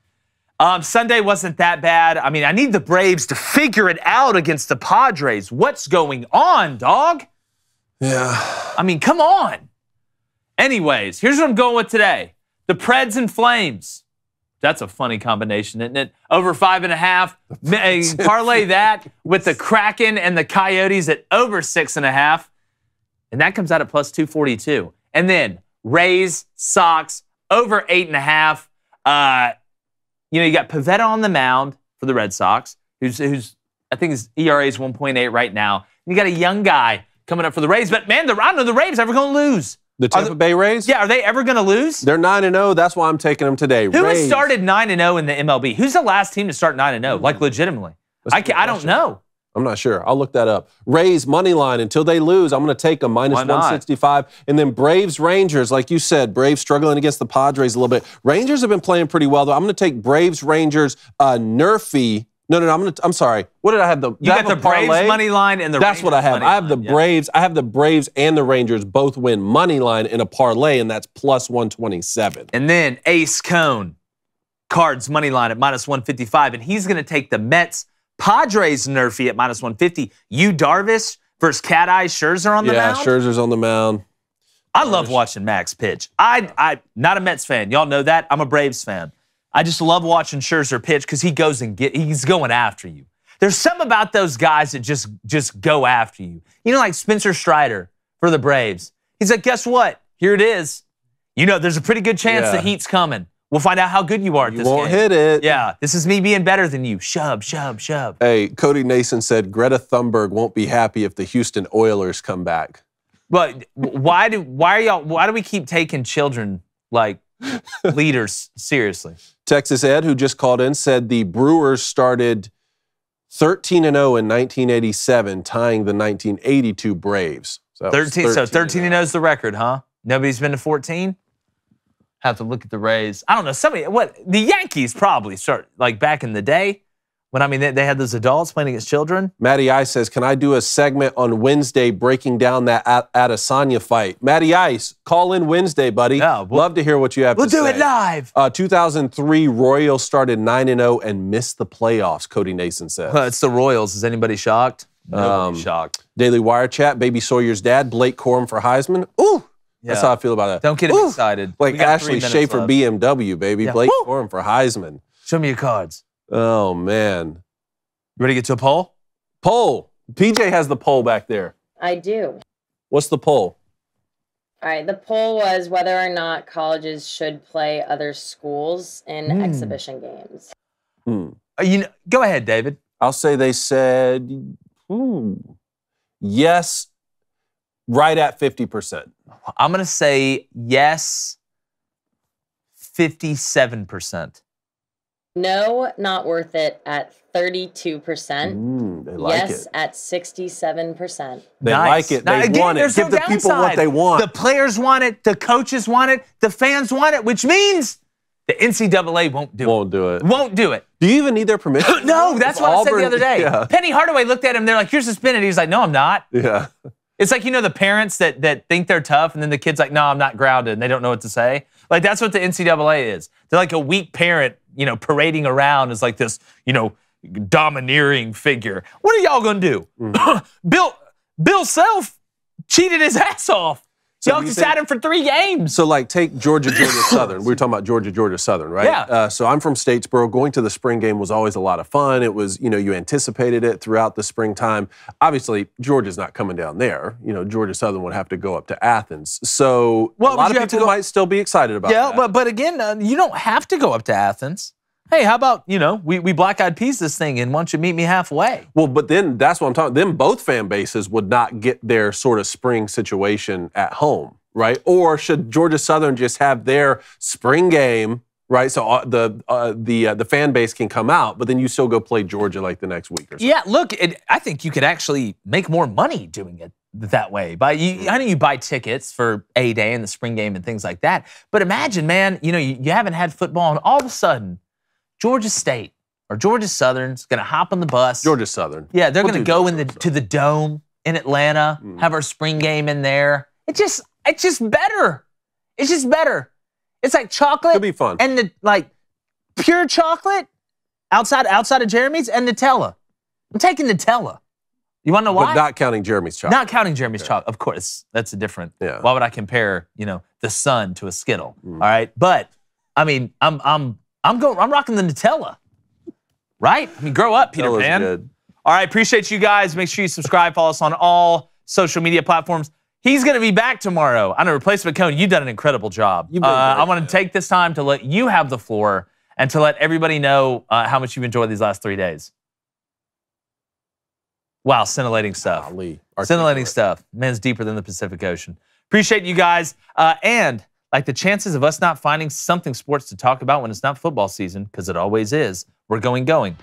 Sunday wasn't that bad. I mean, I need the Braves to figure it out against the Padres. What's going on, dog? Yeah. I mean, come on. Anyways, here's what I'm going with today. The Preds and Flames. That's a funny combination, isn't it? Over 5.5. Parlay that with the Kraken and the Coyotes at over 6.5. And that comes out at plus 242. And then Rays, Sox, over 8.5. You got Pivetta on the mound for the Red Sox, who's I think his ERA is 1.8 right now. And you got a young guy coming up for the Rays. But, man, I don't know the Rays ever going to lose. The Tampa Bay Rays? Yeah, are they ever going to lose? They're 9-0. That's why I'm taking them today. Who has started 9-0 in the MLB? Who's the last team to start 9-0? Like, legitimately. I don't know. I'm not sure. I'll look that up. Rays, money line. Until they lose, I'm going to take them minus 165. And then Braves, Rangers. Like you said, Braves struggling against the Padres a little bit. Rangers have been playing pretty well, though. I'm going to take Braves, Rangers, Nerfy. No. I'm sorry. What did I have? You got the Braves money line and the That's Rangers what I have. I have the Braves. I have the Braves and the Rangers both win money line in a parlay, and that's plus 127. And then Ace Cone, Cards money line at minus 155, and he's going to take the Mets, Padres Nerfy at minus 150. Yu Darvish versus Cat Eye Scherzer on the mound. Yeah, Scherzer's on the mound. I love watching Max pitch. I'm not a Mets fan. Y'all know that. I'm a Braves fan. I just love watching Scherzer pitch because he's going after you. There's something about those guys that just go after you. Like Spencer Strider for the Braves. He's like, guess what? Here it is. You know, there's a pretty good chance the heat's coming. We'll find out how good you are at this game. You won't hit it. Yeah, this is me being better than you. Shove, shove, shove. Hey, Cody Nason said Greta Thunberg won't be happy if the Houston Oilers come back. But why do we keep taking children like leaders seriously? Texas Ed, who just called in, said the Brewers started 13-0 in 1987, tying the 1982 Braves. So 13-0 is the record, huh? Nobody's been to 14? Have to look at the Rays. I don't know. The Yankees probably start like back in the day when they had those adults playing against children. Matty Ice says, can I do a segment on Wednesday breaking down that Adesanya fight? Matty Ice, call in Wednesday, buddy. Love to hear what you have to say. We'll do it live. 2003 Royals started 9-0 and missed the playoffs, Cody Nason says. Well, it's the Royals. Is anybody shocked? Nobody's shocked. Daily Wire chat, Baby Sawyer's dad, Blake Corum for Heisman. Ooh. Yeah. That's how I feel about that. Don't get him excited. Like Ashley Schaefer BMW, baby. Yeah. Blake Corum for Heisman. Show me your cards. Oh, man. You ready to get to a poll? Poll. PJ has the poll back there. I do. What's the poll? All right. The poll was whether or not colleges should play other schools in exhibition games. Go ahead, David. I'll say they said yes, right at 50%. I'm going to say yes, 57%. No, not worth it at 32%. They like yes, it. At 67%. They like it. They want it. Give the people what they want. The players want it. The coaches want it. The fans want it, which means the NCAA won't do it. Won't do it. Won't do it. Do you even need their permission? No, that's what I said the other day. Yeah. Penny Hardaway looked at him. They're like, you're suspended. He's like, no, I'm not. Yeah. It's like, the parents that think they're tough, and then the kid's like, no, I'm not grounded, and they don't know what to say. Like, that's what the NCAA is. They're like a weak parent, parading around as like this, domineering figure. What are y'all gonna do? Bill Self cheated his ass off. So y'all just had him for 3 games. So, like, take Georgia Southern. We were talking about Georgia Southern, right? Yeah. So I'm from Statesboro. Going to the spring game was always a lot of fun. It was, you anticipated it throughout the springtime. Obviously, Georgia's not coming down there. Georgia Southern would have to go up to Athens. So a lot of people might still be excited about that. Yeah, but again, you don't have to go up to Athens. Hey, how about, we black-eyed peas this thing, and why don't you meet me halfway? Well, but then that's what I'm talking. Then both fan bases would not get their sort of spring situation at home, right? Or should Georgia Southern just have their spring game, right? So the fan base can come out, but then you still go play Georgia like the next week or something. Yeah, look, I think you could actually make more money doing it that way. I know you buy tickets for A-Day and the spring game and things like that, but imagine, man, you haven't had football, and all of a sudden, Georgia State or Georgia Southern's going to hop on the bus. Georgia Southern. Yeah, they're going to go to the Dome in Atlanta, have our spring game in there. It's just better. It's just better. It's like chocolate. It'll be fun. And pure chocolate outside of Jeremy's and Nutella. I'm taking Nutella. You want to know why? But not counting Jeremy's chocolate. Not counting Jeremy's chocolate. Of course, that's a different. Yeah. Why would I compare, the Sun to a Skittle? All right, but I mean, I'm rocking the Nutella, right? I mean, grow up, Peter Pan. Good. All right, appreciate you guys. Make sure you subscribe, follow us on all social media platforms. He's going to be back tomorrow. I know, Replacement Cone, you've done an incredible job. I want to take this time to let you have the floor and to let everybody know how much you've enjoyed these last 3 days. Wow, scintillating stuff. Scintillating stuff. Man's deeper than the Pacific Ocean. Appreciate you guys. And like the chances of us not finding something sports to talk about when it's not football season, because it always is, we're gone.